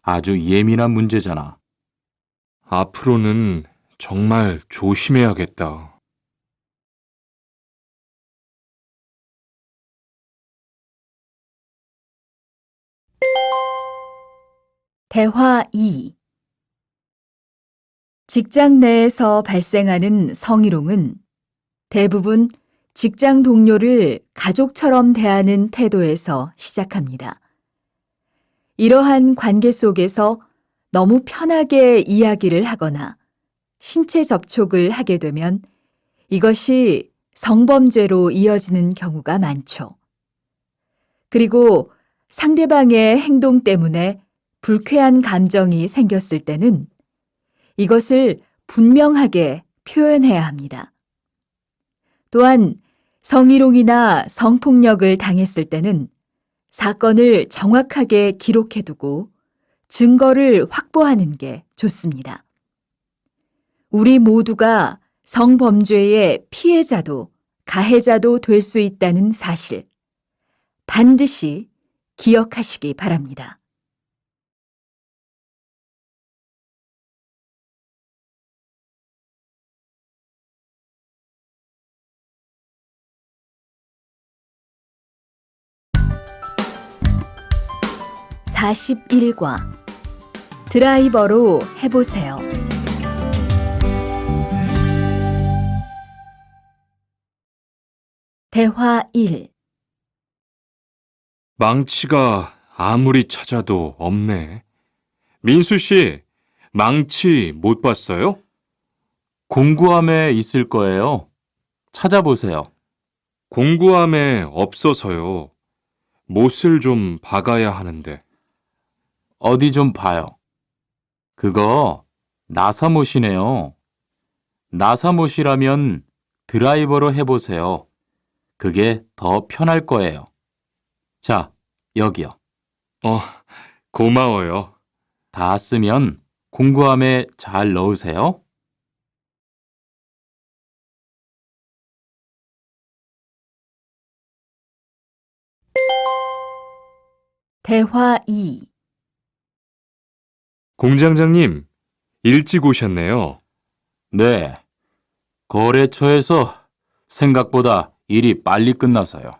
B: 아주 예민한 문제잖아.
C: 앞으로는 정말 조심해야겠다.
A: 대화 2. 직장 내에서 발생하는 성희롱은 대부분 직장 동료를 가족처럼 대하는 태도에서 시작합니다. 이러한 관계 속에서 너무 편하게 이야기를 하거나 신체 접촉을 하게 되면 이것이 성범죄로 이어지는 경우가 많죠. 그리고 상대방의 행동 때문에 불쾌한 감정이 생겼을 때는 이것을 분명하게 표현해야 합니다. 또한 성희롱이나 성폭력을 당했을 때는 사건을 정확하게 기록해두고 증거를 확보하는 게 좋습니다. 우리 모두가 성범죄의 피해자도 가해자도 될 수 있다는 사실, 반드시 기억하시기 바랍니다. (41과) 드라이버로 해보세요. 대화 1.
C: 망치가 아무리 찾아도 없네. 민수 씨, 망치 못 봤어요?
B: 공구함에 있을 거예요. 찾아보세요.
C: 공구함에 없어서요. 못을 좀 박아야 하는데.
B: 어디 좀 봐요. 그거 나사못이네요. 나사못이라면 드라이버로 해보세요. 그게 더 편할 거예요. 자, 여기요.
C: 어, 고마워요.
B: 다 쓰면 공구함에 잘 넣으세요.
A: 대화 2.
C: 공장장님, 일찍 오셨네요.
B: 네. 거래처에서 생각보다 일이 빨리 끝나서요.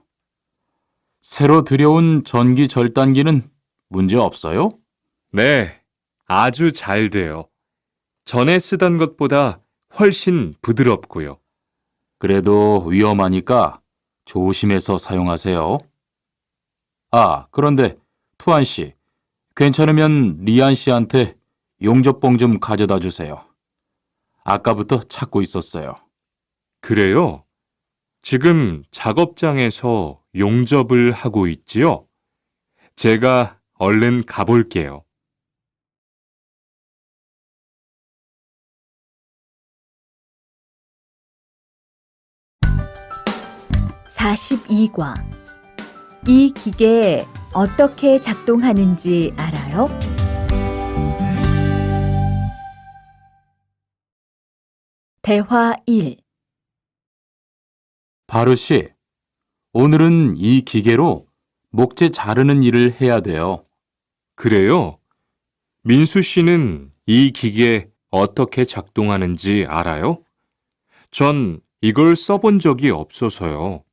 B: 새로 들여온 전기 절단기는 문제 없어요?
C: 네, 아주 잘 돼요. 전에 쓰던 것보다 훨씬 부드럽고요.
B: 그래도 위험하니까 조심해서 사용하세요. 아, 그런데 투안 씨, 괜찮으면 리안 씨한테 용접봉 좀 가져다 주세요. 아까부터 찾고 있었어요.
C: 그래요? 지금 작업장에서 용접을 하고 있지요? 제가 얼른 가볼게요.
A: (42과) 이 기계 어떻게 작동하는지 알아요? 대화 1.
B: 바로 씨, 오늘은 이 기계로 목재 자르는 일을 해야 돼요.
C: 그래요? 민수 씨는 이 기계 어떻게 작동하는지 알아요? 전 이걸 써본 적이 없어서요.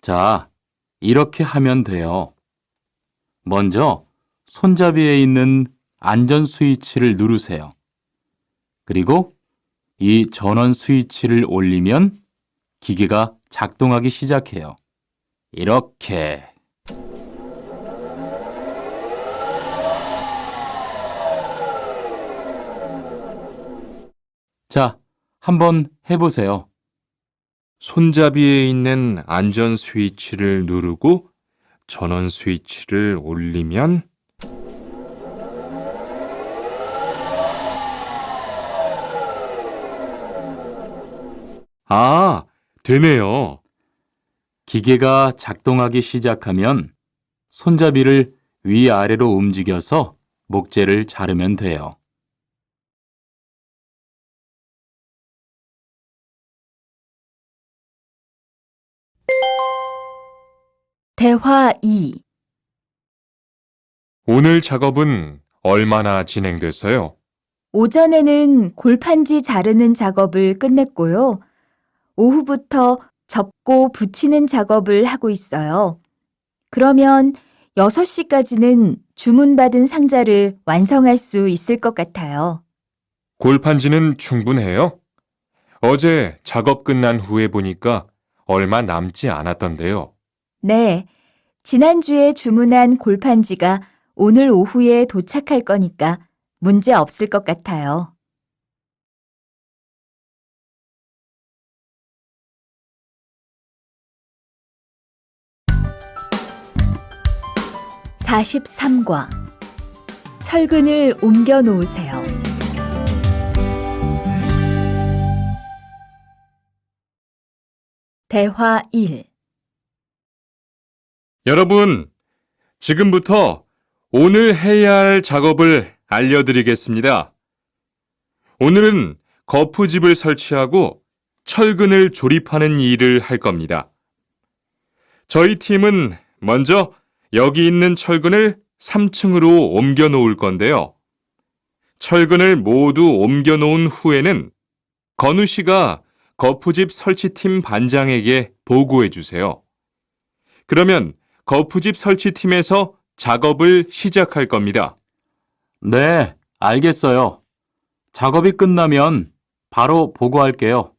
B: 자, 이렇게 하면 돼요. 먼저 손잡이에 있는 안전 스위치를 누르세요. 그리고 이 전원 스위치를 올리면 기계가 작동하기 시작해요. 이렇게. 자, 한번 해보세요.
C: 손잡이에 있는 안전 스위치를 누르고 전원 스위치를 올리면 아, 되네요.
B: 기계가 작동하기 시작하면 손잡이를 위아래로 움직여서 목재를 자르면 돼요.
A: 대화 2.
C: 오늘 작업은 얼마나 진행됐어요?
A: 오전에는 골판지 자르는 작업을 끝냈고요. 오후부터 접고 붙이는 작업을 하고 있어요. 그러면 6시까지는 주문받은 상자를 완성할 수 있을 것 같아요.
C: 골판지는 충분해요? 어제 작업 끝난 후에 보니까 얼마 남지 않았던데요.
A: 네, 지난주에 주문한 골판지가 오늘 오후에 도착할 거니까 문제 없을 것 같아요. (43과) 철근을 옮겨 놓으세요. 대화 1.
C: 여러분, 지금부터 오늘 해야 할 작업을 알려드리겠습니다. 오늘은 거푸집을 설치하고 철근을 조립하는 일을 할 겁니다. 저희 팀은 먼저 여기 있는 철근을 3층으로 옮겨 놓을 건데요. 철근을 모두 옮겨 놓은 후에는 건우 씨가 거푸집 설치팀 반장에게 보고해 주세요. 그러면 거푸집 설치팀에서 작업을 시작할 겁니다.
B: 네, 알겠어요. 작업이 끝나면 바로 보고할게요.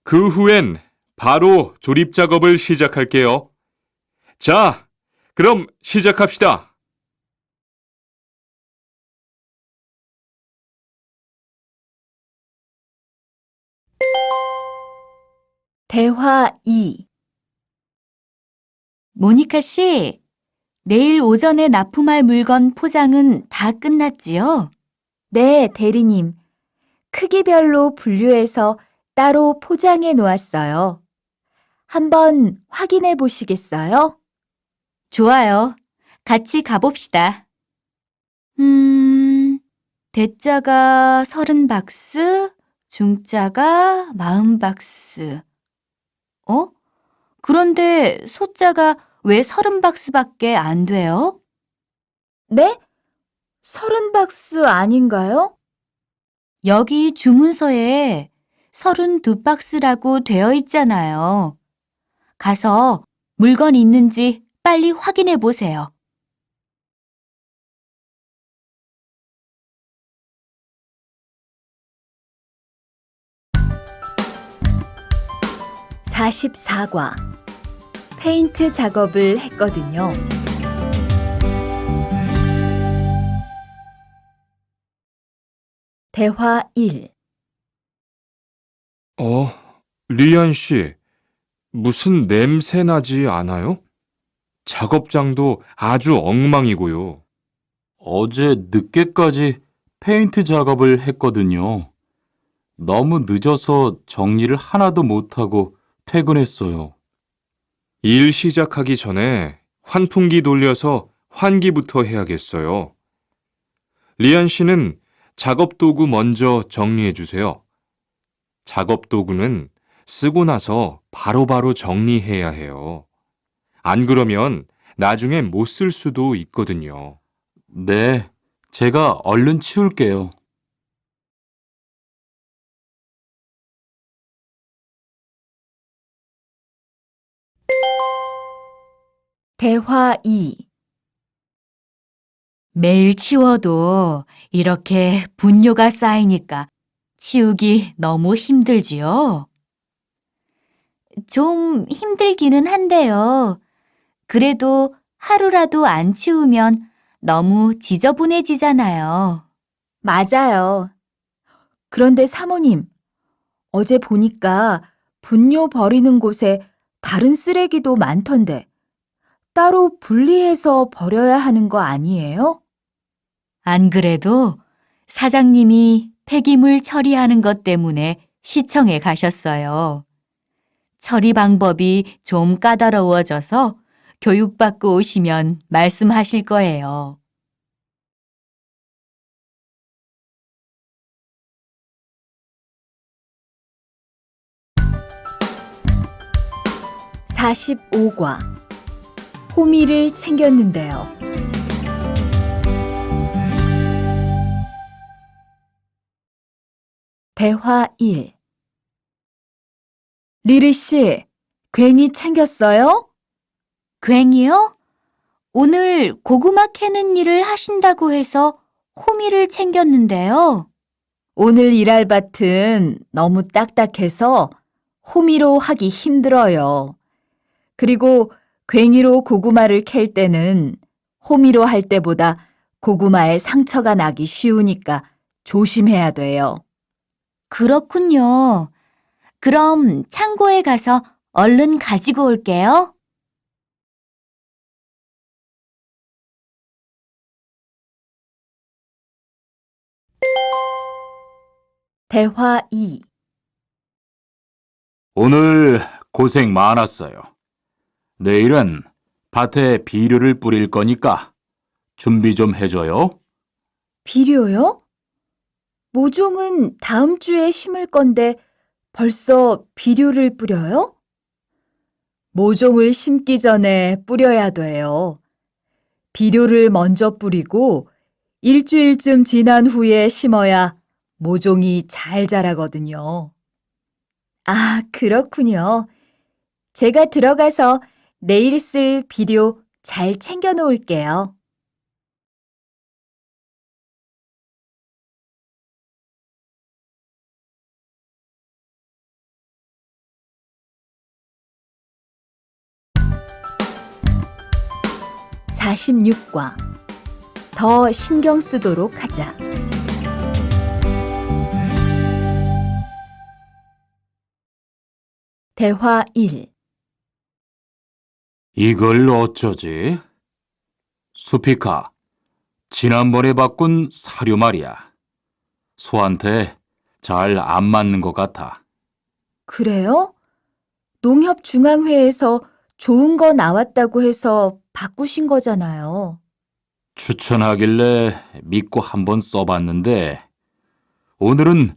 C: 그 후엔 바로 조립 작업을 시작할게요. 자, 그럼 시작합시다.
A: 대화 2. 모니카 씨, 내일 오전에 납품할 물건 포장은 다 끝났지요? 네, 대리님. 크기별로 분류해서 따로 포장해 놓았어요. 한번 확인해 보시겠어요? 좋아요. 같이 가봅시다. 대자가 30박스, 중자가 40박스. 그런데 소자가 왜 30박스밖에 안 돼요? 네? 30박스 아닌가요? 여기 주문서에 32박스라고 되어 있잖아요. 가서 물건 있는지 빨리 확인해 보세요. (44과) 페인트 작업을 했거든요. 대화 1.
C: 리안 씨, 무슨 냄새 나지 않아요? 작업장도 아주 엉망이고요.
B: 어제 늦게까지 페인트 작업을 했거든요. 너무 늦어서 정리를 하나도 못하고 퇴근했어요.
C: 일 시작하기 전에 환풍기 돌려서 환기부터 해야겠어요. 리안 씨는 작업 도구 먼저 정리해 주세요. 작업 도구는 쓰고 나서 바로바로 정리해야 해요. 안 그러면 나중에 못 쓸 수도 있거든요.
B: 네, 제가 얼른 치울게요.
A: 대화 2.
D: 매일 치워도 이렇게 분뇨가 쌓이니까 치우기 너무 힘들지요? 좀 힘들기는 한데요. 그래도 하루라도 안 치우면 너무 지저분해지잖아요.
A: 맞아요. 그런데 사모님, 어제 보니까 분뇨 버리는 곳에 다른 쓰레기도 많던데 따로 분리해서 버려야 하는 거 아니에요?
D: 안 그래도 사장님이 폐기물 처리하는 것 때문에 시청에 가셨어요. 처리 방법이 좀 까다로워져서 교육받고 오시면 말씀하실 거예요.
A: (45과) 호미를 챙겼는데요. 대화 1. 리리 씨, 괭이 챙겼어요?
D: 괭이요? 오늘 고구마 캐는 일을 하신다고 해서 호미를 챙겼는데요.
A: 오늘 일할 밭은 너무 딱딱해서 호미로 하기 힘들어요. 그리고 괭이로 고구마를 캘 때는 호미로 할 때보다 고구마에 상처가 나기 쉬우니까 조심해야 돼요.
D: 그렇군요. 그럼 창고에 가서 얼른 가지고 올게요.
A: 대화 2.
B: 오늘 고생 많았어요. 내일은 밭에 비료를 뿌릴 거니까 준비 좀 해줘요.
A: 비료요? 모종은 다음 주에 심을 건데 벌써 비료를 뿌려요? 모종을 심기 전에 뿌려야 돼요. 비료를 먼저 뿌리고 일주일쯤 지난 후에 심어야 모종이 잘 자라거든요. 아, 그렇군요. 제가 들어가서 내일 쓸 비료 잘 챙겨 놓을게요. (46과) 더 신경 쓰도록 하자. 대화 1.
B: 이걸 어쩌지? 수피카, 지난번에 바꾼 사료 말이야. 소한테 잘 안 맞는 것 같아.
A: 그래요? 농협중앙회에서 좋은 거 나왔다고 해서 바꾸신 거잖아요.
B: 추천하길래 믿고 한번 써봤는데 오늘은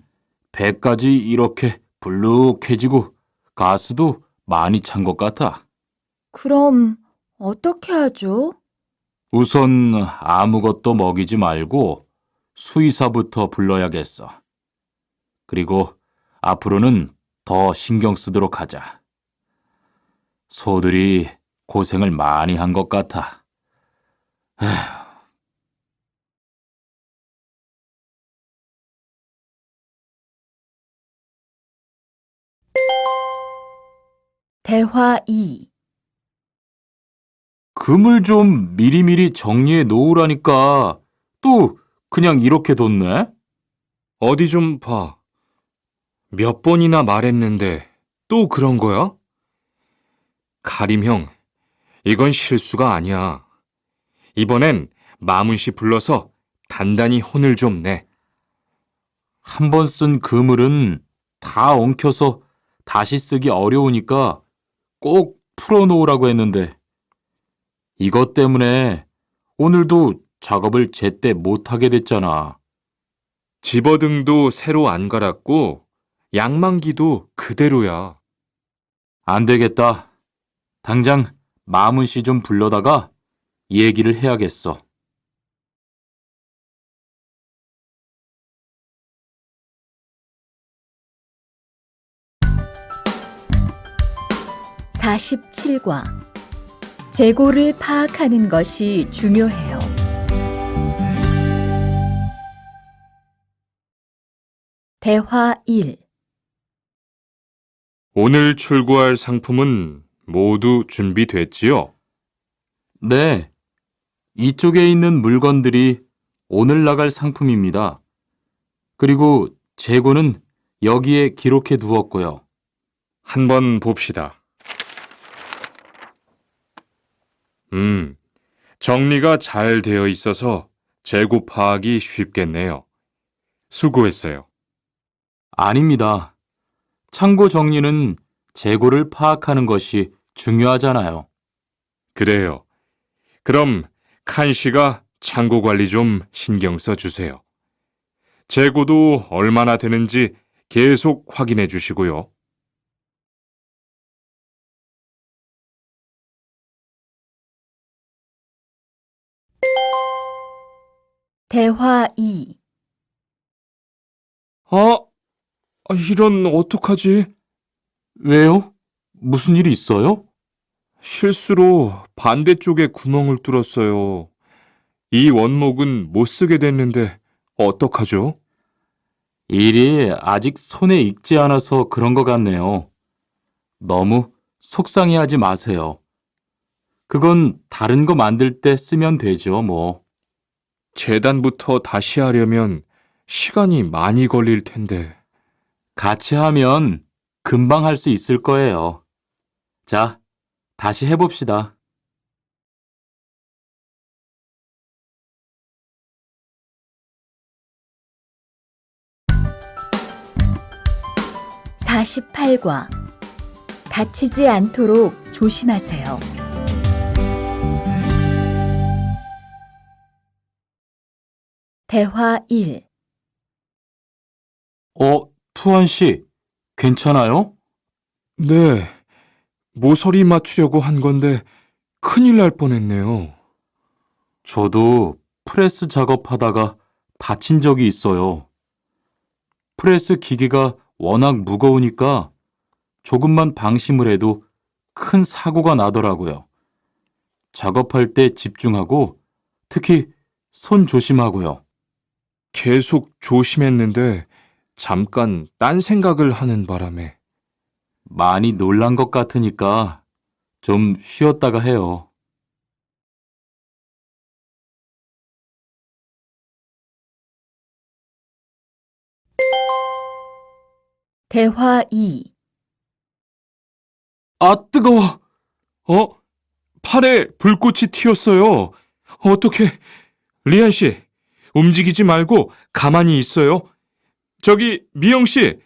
B: 배까지 이렇게 불룩해지고 가스도 많이 찬 것 같아.
A: 그럼 어떻게 하죠?
B: 우선 아무것도 먹이지 말고 수의사부터 불러야겠어. 그리고 앞으로는 더 신경 쓰도록 하자. 소들이 고생을 많이 한 것 같아.
A: 대화 2.
B: 금을 좀 미리미리 정리해 놓으라니까 또 그냥 이렇게 뒀네?
C: 어디 좀 봐. 몇 번이나 말했는데 또 그런 거야? 가림 형, 이건 실수가 아니야. 이번엔 마문 씨 불러서 단단히 혼을 좀 내.
B: 한 번 쓴 그물은 다 엉켜서 다시 쓰기 어려우니까 꼭 풀어놓으라고 했는데 이것 때문에 오늘도 작업을 제때 못하게 됐잖아.
C: 집어등도 새로 안 갈았고 양만기도 그대로야.
B: 안 되겠다. 당장 마문 씨 좀 불러다가 얘기를 해야겠어.
A: (47과) 재고를 파악하는 것이 중요해요. 대화 1.
C: 오늘 출고할 상품은 모두 준비됐지요?
B: 네. 이쪽에 있는 물건들이 오늘 나갈 상품입니다. 그리고 재고는 여기에 기록해 두었고요.
C: 한번 봅시다. 정리가 잘 되어 있어서 재고 파악이 쉽겠네요. 수고했어요.
B: 아닙니다. 창고 정리는 재고를 파악하는 것이 중요하잖아요.
C: 그래요. 그럼 칸 씨가 창고 관리 좀 신경 써 주세요. 재고도 얼마나 되는지 계속 확인해 주시고요.
A: 대화 2.
C: 이런 어떡하지?
B: 왜요? 무슨 일이 있어요?
C: 실수로 반대쪽에 구멍을 뚫었어요. 이 원목은 못 쓰게 됐는데 어떡하죠?
B: 일이 아직 손에 익지 않아서 그런 것 같네요. 너무 속상해하지 마세요. 그건 다른 거 만들 때 쓰면 되죠, 뭐.
C: 재단부터 다시 하려면 시간이 많이 걸릴 텐데.
B: 같이 하면 금방 할 수 있을 거예요. 자, 다시 해봅시다.
A: (48과) 다치지 않도록 조심하세요. 대화 1.
B: 투한 씨, 괜찮아요?
C: 네, 모서리 맞추려고 한 건데 큰일 날 뻔했네요.
B: 저도 프레스 작업하다가 다친 적이 있어요. 프레스 기계가 워낙 무거우니까 조금만 방심을 해도 큰 사고가 나더라고요. 작업할 때 집중하고 특히 손 조심하고요.
C: 계속 조심했는데 잠깐 딴 생각을 하는 바람에.
B: 많이 놀란 것 같으니까 좀 쉬었다가 해요.
A: 대화 2.
B: 뜨거워!
C: 팔에 불꽃이 튀었어요. 어떻게? 리안 씨, 움직이지 말고 가만히 있어요. 저기 미영 씨,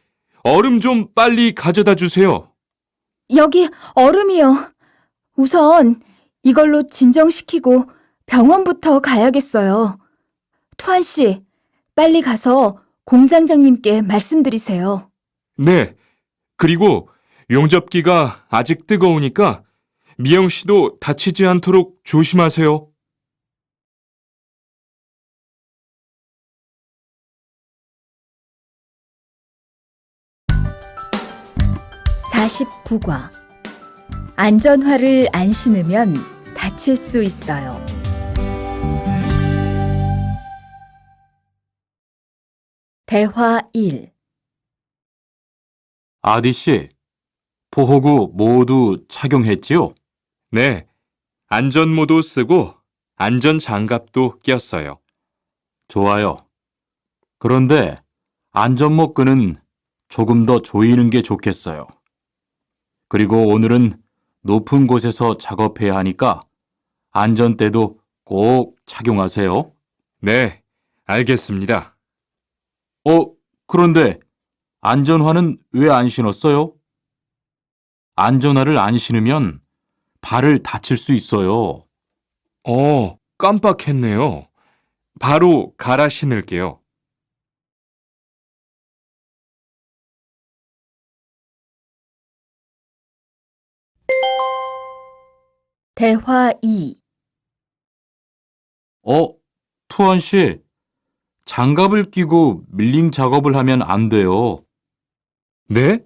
C: 얼음 좀 빨리 가져다 주세요.
A: 여기 얼음이요. 우선 이걸로 진정시키고 병원부터 가야겠어요. 투한 씨, 빨리 가서 공장장님께 말씀드리세요.
C: 네. 그리고 용접기가 아직 뜨거우니까 미영 씨도 다치지 않도록 조심하세요.
A: (49과) 안전화를 안 신으면 다칠 수 있어요. 대화 1.
B: 아디 씨, 보호구 모두 착용했지요?
C: 네. 안전모도 쓰고 안전장갑도 꼈어요.
B: 좋아요. 그런데 안전모 끈은 조금 더 조이는 게 좋겠어요. 그리고 오늘은 높은 곳에서 작업해야 하니까 안전대도 꼭 착용하세요.
C: 네. 알겠습니다.
B: 그런데 안전화는 왜 안 신었어요? 안전화를 안 신으면 발을 다칠 수 있어요.
C: 깜빡했네요. 바로 갈아 신을게요.
A: 대화 2.
B: 투원 씨, 장갑을 끼고 밀링 작업을 하면 안 돼요.
C: 네?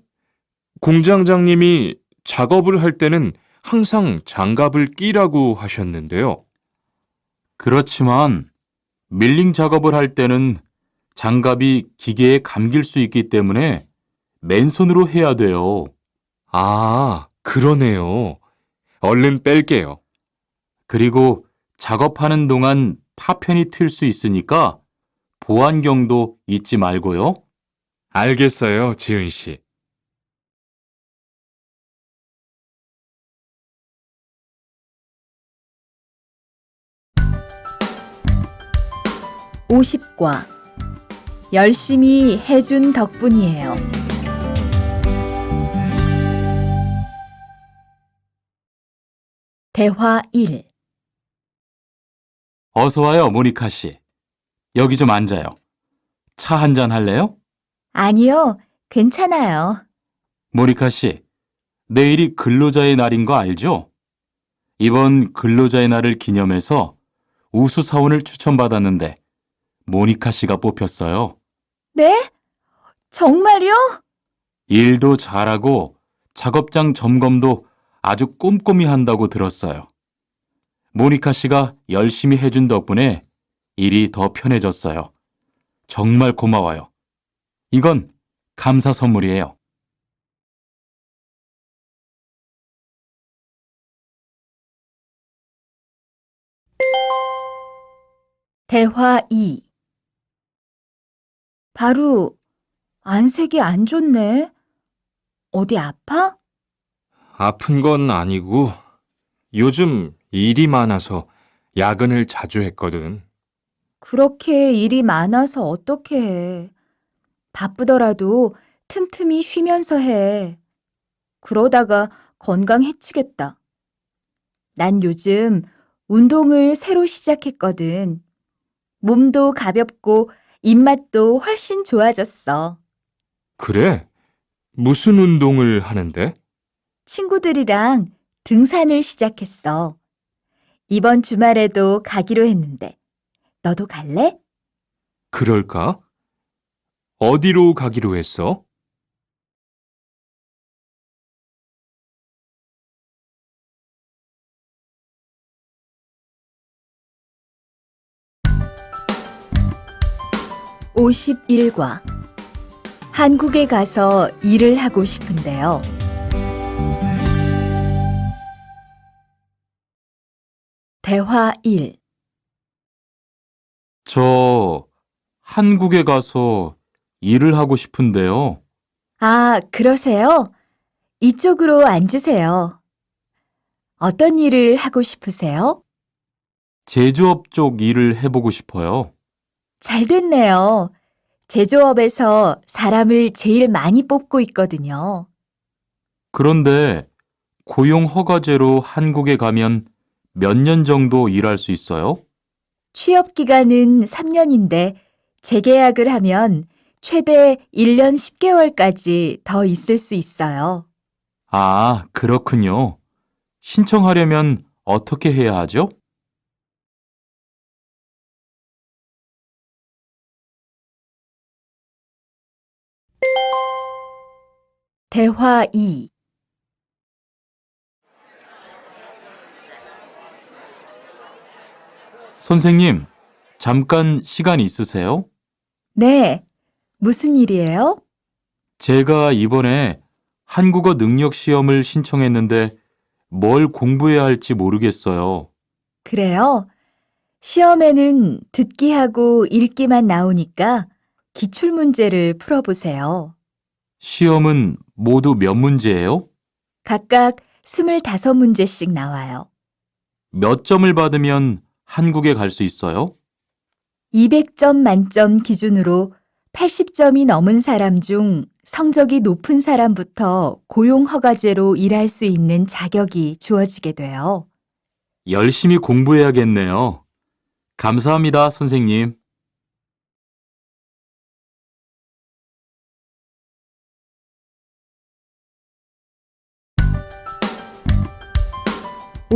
C: 공장장님이 작업을 할 때는 항상 장갑을 끼라고 하셨는데요.
B: 그렇지만 밀링 작업을 할 때는 장갑이 기계에 감길 수 있기 때문에 맨손으로 해야 돼요.
C: 아, 그러네요. 얼른 뺄게요.
B: 그리고 작업하는 동안 파편이 튈 수 있으니까 보안경도 잊지 말고요.
C: 알겠어요, 지은 씨.
A: (50과) 열심히 해준 덕분이에요. 대화 1.
B: 어서 와요, 모니카 씨. 여기 좀 앉아요. 차 한잔 할래요?
A: 아니요, 괜찮아요.
B: 모니카 씨, 내일이 근로자의 날인 거 알죠? 이번 근로자의 날을 기념해서 우수 사원을 추천받았는데 모니카 씨가 뽑혔어요.
A: 네? 정말요?
B: 일도 잘하고 작업장 점검도 아주 꼼꼼히 한다고 들었어요. 모니카 씨가 열심히 해준 덕분에 일이 더 편해졌어요. 정말 고마워요. 이건 감사 선물이에요.
A: 대화 2. 바로 안색이 안 좋네. 어디 아파?
C: 아픈 건 아니고 요즘 일이 많아서 야근을 자주 했거든.
A: 그렇게 일이 많아서 어떻게 해. 바쁘더라도 틈틈이 쉬면서 해. 그러다가 건강 해치겠다. 난 요즘 운동을 새로 시작했거든. 몸도 가볍고 입맛도 훨씬 좋아졌어.
C: 그래? 무슨 운동을 하는데?
A: 친구들이랑 등산을 시작했어. 이번 주말에도 가기로 했는데, 너도 갈래?
C: 그럴까? 어디로 가기로 했어?
A: (51과) 한국에 가서 일을 하고 싶은데요. 대화 1.
B: 저 한국에 가서 일을 하고 싶은데요.
A: 아, 그러세요? 이쪽으로 앉으세요. 어떤 일을 하고 싶으세요?
B: 제조업 쪽 일을 해보고 싶어요.
A: 잘 됐네요. 제조업에서 사람을 제일 많이 뽑고 있거든요.
B: 그런데 고용 허가제로 한국에 가면 몇 년 정도 일할 수 있어요?
A: 취업 기간은 3년인데 재계약을 하면 최대 1년 10개월까지 더 있을 수 있어요.
B: 아, 그렇군요. 신청하려면 어떻게 해야 하죠?
A: 대화 2.
B: 선생님, 잠깐 시간 있으세요?
A: 네, 무슨 일이에요?
B: 제가 이번에 한국어 능력 시험을 신청했는데 뭘 공부해야 할지 모르겠어요.
A: 그래요? 시험에는 듣기하고 읽기만 나오니까 기출문제를 풀어보세요.
B: 시험은 모두 몇 문제예요?
A: 각각 25문제씩 나와요.
B: 몇 점을 받으면 한국에 갈 수 있어요?
A: 200점 만점 기준으로 80점이 넘은 사람 중 성적이 높은 사람부터 고용허가제로 일할 수 있는 자격이 주어지게 돼요.
B: 열심히 공부해야겠네요. 감사합니다, 선생님.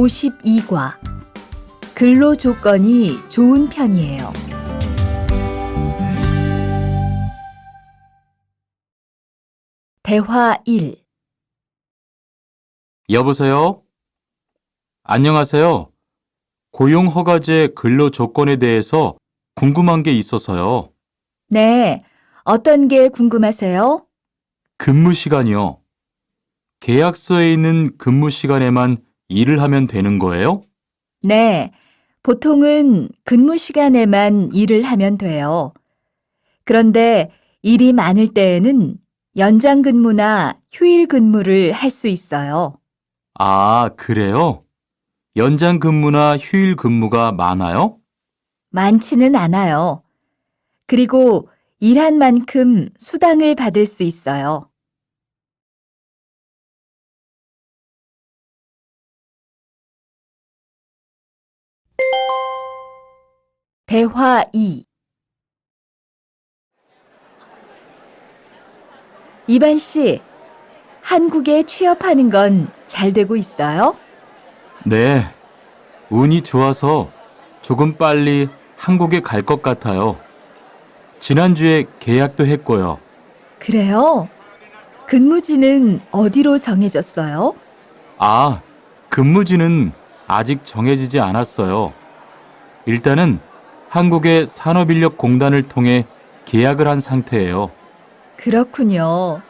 A: 52과 근로 조건이 좋은 편이에요. 대화 1.
B: 여보세요? 안녕하세요. 고용허가제 근로 조건에 대해서 궁금한 게 있어서요.
A: 네, 어떤 게 궁금하세요?
B: 근무 시간이요. 계약서에 있는 근무 시간에만 일을 하면 되는 거예요?
A: 네, 보통은 근무 시간에만 일을 하면 돼요. 그런데 일이 많을 때에는 연장 근무나 휴일 근무를 할 수 있어요.
B: 아, 그래요? 연장 근무나 휴일 근무가 많아요?
A: 많지는 않아요. 그리고 일한 만큼 수당을 받을 수 있어요. 대화 2. 이반 씨, 한국에 취업하는 건 잘 되고 있어요?
B: 네, 운이 좋아서 조금 빨리 한국에 갈 것 같아요. 지난주에 계약도 했고요.
A: 그래요? 근무지는 어디로 정해졌어요?
B: 아, 근무지는 아직 정해지지 않았어요. 일단은 한국의 산업인력공단을 통해 계약을 한 상태예요.
A: 그렇군요.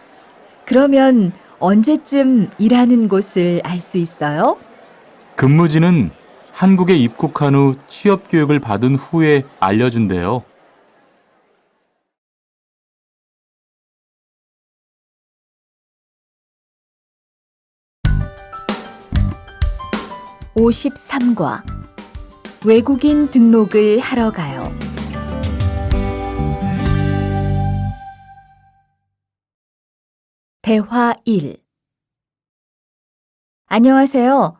A: 그러면 언제쯤 일하는 곳을 알 수 있어요?
B: 근무지는 한국에 입국한 후 취업 교육을 받은 후에 알려준대요.
A: (53과) 외국인 등록을 하러 가요. 대화 1. 안녕하세요.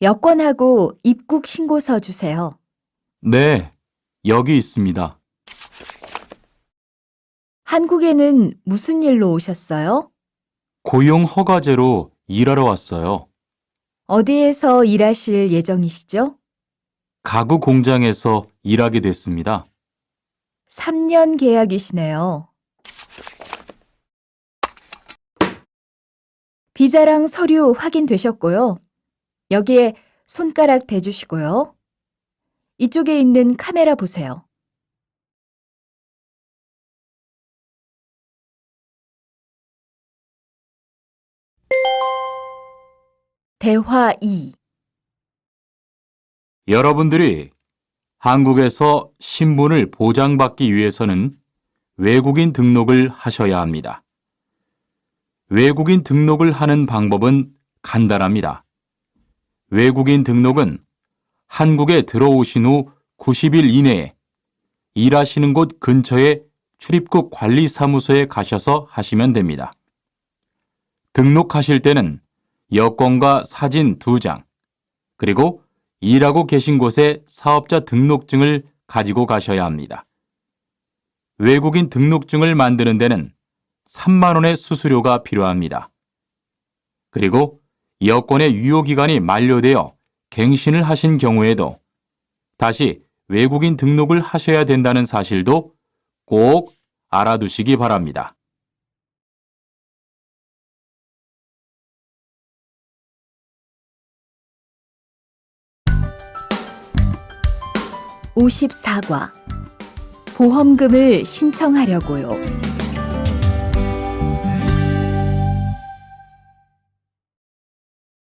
A: 여권하고 입국 신고서 주세요.
B: 네, 여기 있습니다.
A: 한국에는 무슨 일로 오셨어요?
B: 고용 허가제로 일하러 왔어요.
A: 어디에서 일하실 예정이시죠?
B: 가구 공장에서 일하게 됐습니다.
A: 3년 계약이시네요. 비자랑 서류 확인되셨고요. 여기에 손가락 대주시고요. 이쪽에 있는 카메라 보세요. 대화 2.
B: 여러분들이 한국에서 신분을 보장받기 위해서는 외국인 등록을 하셔야 합니다. 외국인 등록을 하는 방법은 간단합니다. 외국인 등록은 한국에 들어오신 후 90일 이내에 일하시는 곳 근처의 출입국 관리사무소에 가셔서 하시면 됩니다. 등록하실 때는 여권과 사진 2장, 그리고 일하고 계신 곳의 사업자 등록증을 가지고 가셔야 합니다. 외국인 등록증을 만드는 데는 3만 원의 수수료가 필요합니다. 그리고 여권의 유효기간이 만료되어 갱신을 하신 경우에도 다시 외국인 등록을 하셔야 된다는 사실도 꼭 알아두시기 바랍니다.
A: (54과) 보험금을 신청하려고요.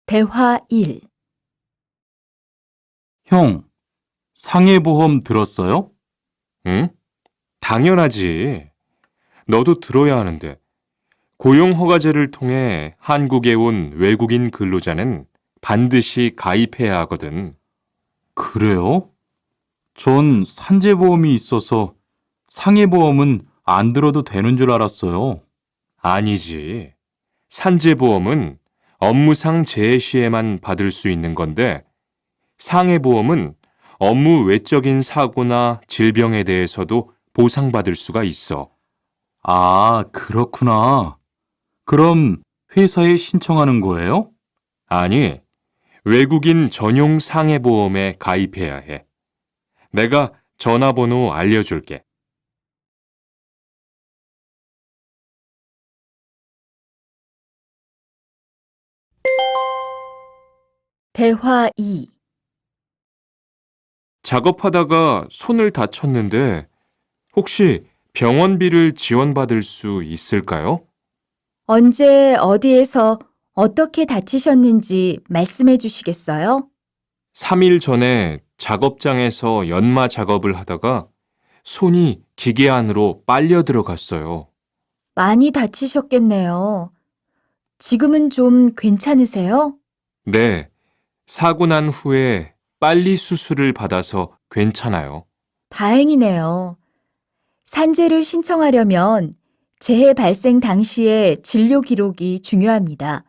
A: 대화 1.
B: 형, 상해보험 들었어요?
C: 응? 당연하지. 너도 들어야 하는데. 고용허가제를 통해 한국에 온 외국인 근로자는 반드시 가입해야 하거든.
B: 그래요? 전 산재보험이 있어서 상해보험은 안 들어도 되는 줄 알았어요.
C: 아니지. 산재보험은 업무상 재해 시에만 받을 수 있는 건데, 상해보험은 업무 외적인 사고나 질병에 대해서도 보상받을 수가 있어.
B: 아, 그렇구나. 그럼 회사에 신청하는 거예요?
C: 아니, 외국인 전용 상해보험에 가입해야 해. 내가 전화번호 알려줄게.
A: 대화 2.
C: 작업하다가 손을 다쳤는데 혹시 병원비를 지원받을 수 있을까요?
A: 언제 어디에서 어떻게 다치셨는지 말씀해 주시겠어요?
C: 3일 전에 작업장에서 연마 작업을 하다가 손이 기계 안으로 빨려 들어갔어요.
A: 많이 다치셨겠네요. 지금은 좀 괜찮으세요?
C: 네, 사고 난 후에 빨리 수술을 받아서 괜찮아요.
A: 다행이네요. 산재를 신청하려면 재해 발생 당시의 진료 기록이 중요합니다.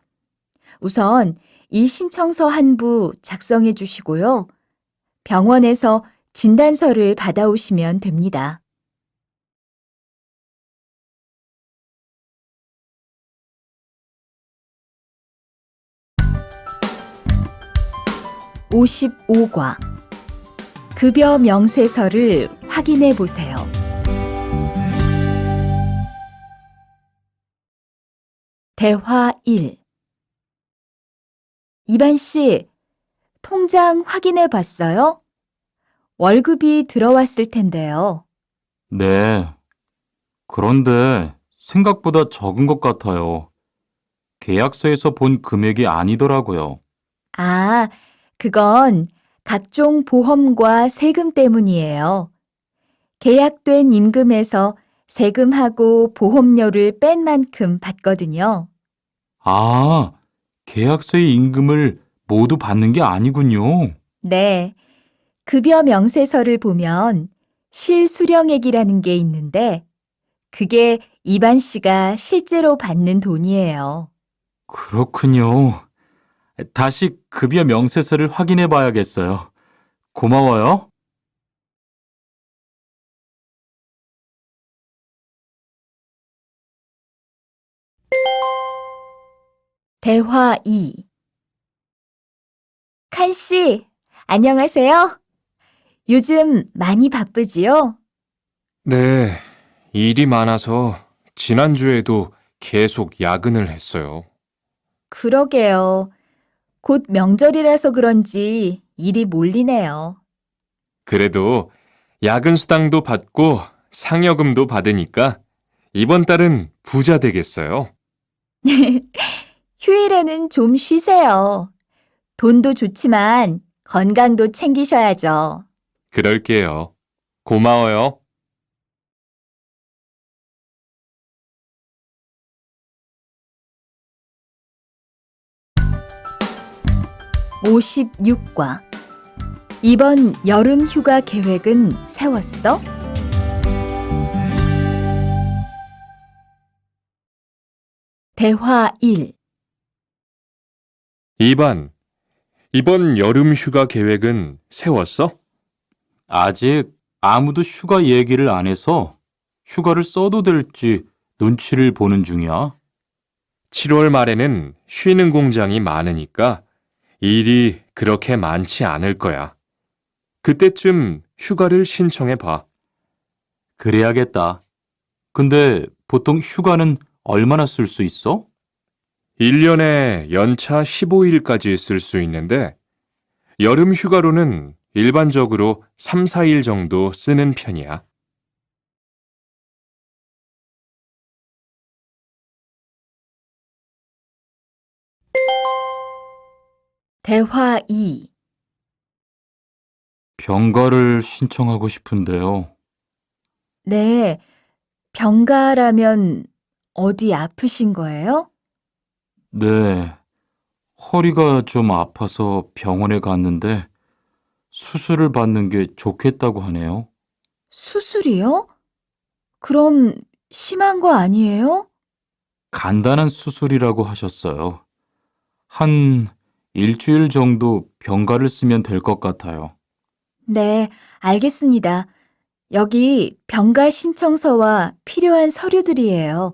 A: 우선 이 신청서 한 부 작성해 주시고요. 병원에서 진단서를 받아오시면 됩니다. (55과) 급여 명세서를 확인해 보세요. 대화 1. 이반 씨, 통장 확인해 봤어요? 월급이 들어왔을 텐데요.
B: 네. 그런데 생각보다 적은 것 같아요. 계약서에서 본 금액이 아니더라고요.
A: 아, 그건 각종 보험과 세금 때문이에요. 계약된 임금에서 세금하고 보험료를 뺀 만큼 받거든요.
B: 아, 계약서의 임금을 모두 받는 게 아니군요.
A: 네. 급여 명세서를 보면 실수령액이라는 게 있는데 그게 이반 씨가 실제로 받는 돈이에요.
B: 그렇군요. 다시 급여 명세서를 확인해 봐야겠어요. 고마워요.
A: 대화 2. 칸 씨, 안녕하세요. 요즘 많이 바쁘지요?
C: 네, 일이 많아서 지난주에도 계속 야근을 했어요.
A: 그러게요. 곧 명절이라서 그런지 일이 몰리네요.
C: 그래도 야근 수당도 받고 상여금도 받으니까 이번 달은 부자 되겠어요.
A: 휴일에는 좀 쉬세요. 돈도 좋지만 건강도 챙기셔야죠.
C: 그럴게요. 고마워요.
A: (56과) 이번 여름 휴가 계획은 세웠어? 대화 1.
C: 2반, 이번 여름 휴가 계획은 세웠어?
B: 아직 아무도 휴가 얘기를 안 해서 휴가를 써도 될지 눈치를 보는 중이야.
C: 7월 말에는 쉬는 공장이 많으니까 일이 그렇게 많지 않을 거야. 그때쯤 휴가를 신청해 봐.
B: 그래야겠다. 근데 보통 휴가는 얼마나 쓸 수 있어?
C: 1년에 연차 15일까지 쓸 수 있는데 여름 휴가로는 일반적으로 3, 4일 정도 쓰는 편이야.
A: 대화 2.
B: 병가를 신청하고 싶은데요.
A: 네, 병가라면 어디 아프신 거예요?
B: 네, 허리가 좀 아파서 병원에 갔는데 수술을 받는 게 좋겠다고 하네요.
A: 수술이요? 그럼 심한 거 아니에요?
B: 간단한 수술이라고 하셨어요. 한 일주일 정도 병가를 쓰면 될 것 같아요.
A: 네, 알겠습니다. 여기 병가 신청서와 필요한 서류들이에요.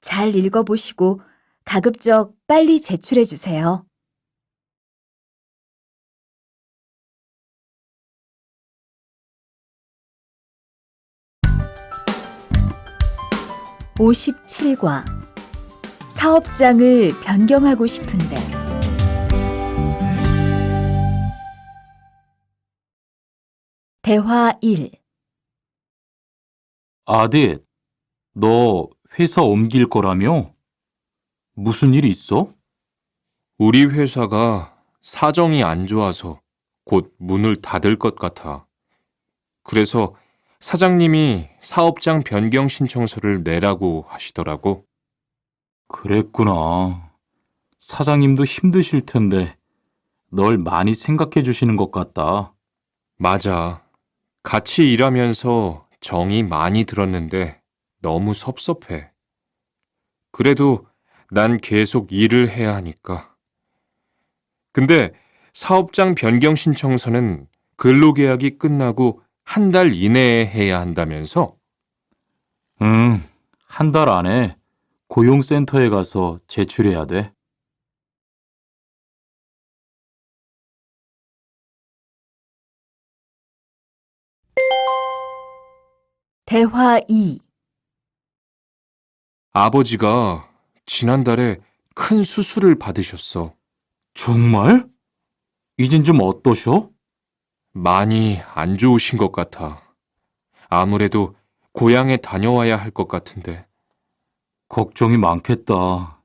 A: 잘 읽어보시고 가급적 빨리 제출해 주세요. 57과 사업장을 변경하고 싶은데. 대화 1.
B: 아딧, 너 회사 옮길 거라며? 무슨 일 있어?
C: 우리 회사가 사정이 안 좋아서 곧 문을 닫을 것 같아. 그래서 사장님이 사업장 변경 신청서를 내라고 하시더라고.
B: 그랬구나. 사장님도 힘드실 텐데 널 많이 생각해 주시는 것 같다.
C: 맞아. 같이 일하면서 정이 많이 들었는데 너무 섭섭해. 그래도 난 계속 일을 해야 하니까. 근데 사업장 변경 신청서는 근로계약이 끝나고 한 달 이내에 해야 한다면서?
B: 응, 한 달 안에 고용센터에 가서 제출해야 돼.
A: 대화 2.
C: 아버지가 지난달에 큰 수술을 받으셨어.
B: 정말? 이젠 좀 어떠셔?
C: 많이 안 좋으신 것 같아. 아무래도 고향에 다녀와야 할 것 같은데.
B: 걱정이 많겠다.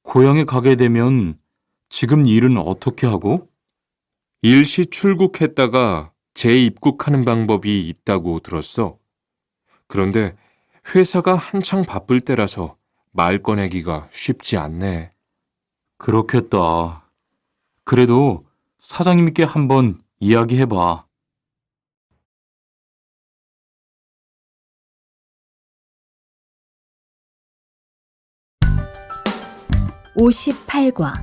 B: 고향에 가게 되면 지금 일은 어떻게 하고?
C: 일시 출국했다가 재입국하는 방법이 있다고 들었어. 그런데 회사가 한창 바쁠 때라서 말 꺼내기가 쉽지 않네.
B: 그렇겠다. 그래도 사장님께 한번 이야기해봐.
A: (58과)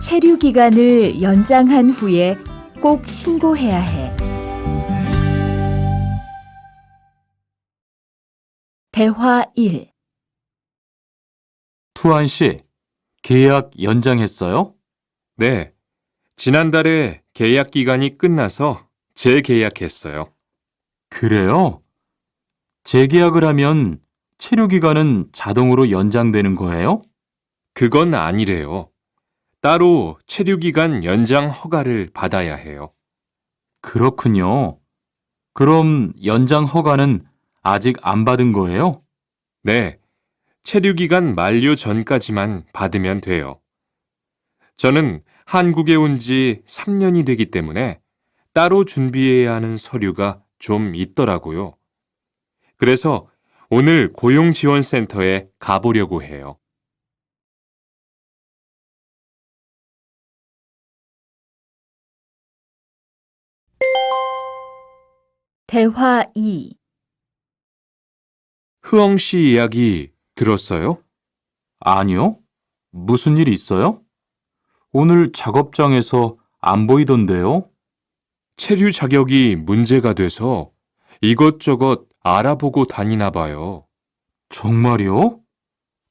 A: 체류 기간을 연장한 후에 꼭 신고해야 해. 대화 1.
B: 투안 씨, 계약 연장했어요?
C: 네, 지난달에 계약 기간이 끝나서 재계약했어요.
B: 그래요? 재계약을 하면 체류 기간은 자동으로 연장되는 거예요?
C: 그건 아니래요. 따로 체류기간 연장 허가를 받아야 해요.
B: 그렇군요. 그럼 연장 허가는 아직 안 받은 거예요?
C: 네, 체류기간 만료 전까지만 받으면 돼요. 저는 한국에 온 지 3년이 되기 때문에 따로 준비해야 하는 서류가 좀 있더라고요. 그래서 오늘 고용지원센터에 가보려고 해요.
A: 대화 2.
C: 흐엉 씨 이야기 들었어요?
B: 아니요. 무슨 일 있어요? 오늘 작업장에서 안 보이던데요?
C: 체류 자격이 문제가 돼서 이것저것 알아보고 다니나 봐요.
B: 정말요?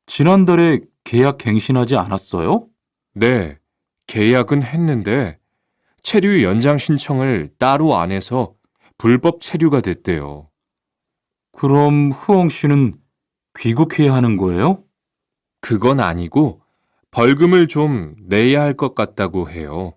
B: 지난달에 계약 갱신하지 않았어요?
C: 네, 계약은 했는데 체류 연장 신청을 따로 안 해서 불법 체류가 됐대요.
B: 그럼 흐엉 씨는 귀국해야 하는 거예요?
C: 그건 아니고 벌금을 좀 내야 할 것 같다고 해요.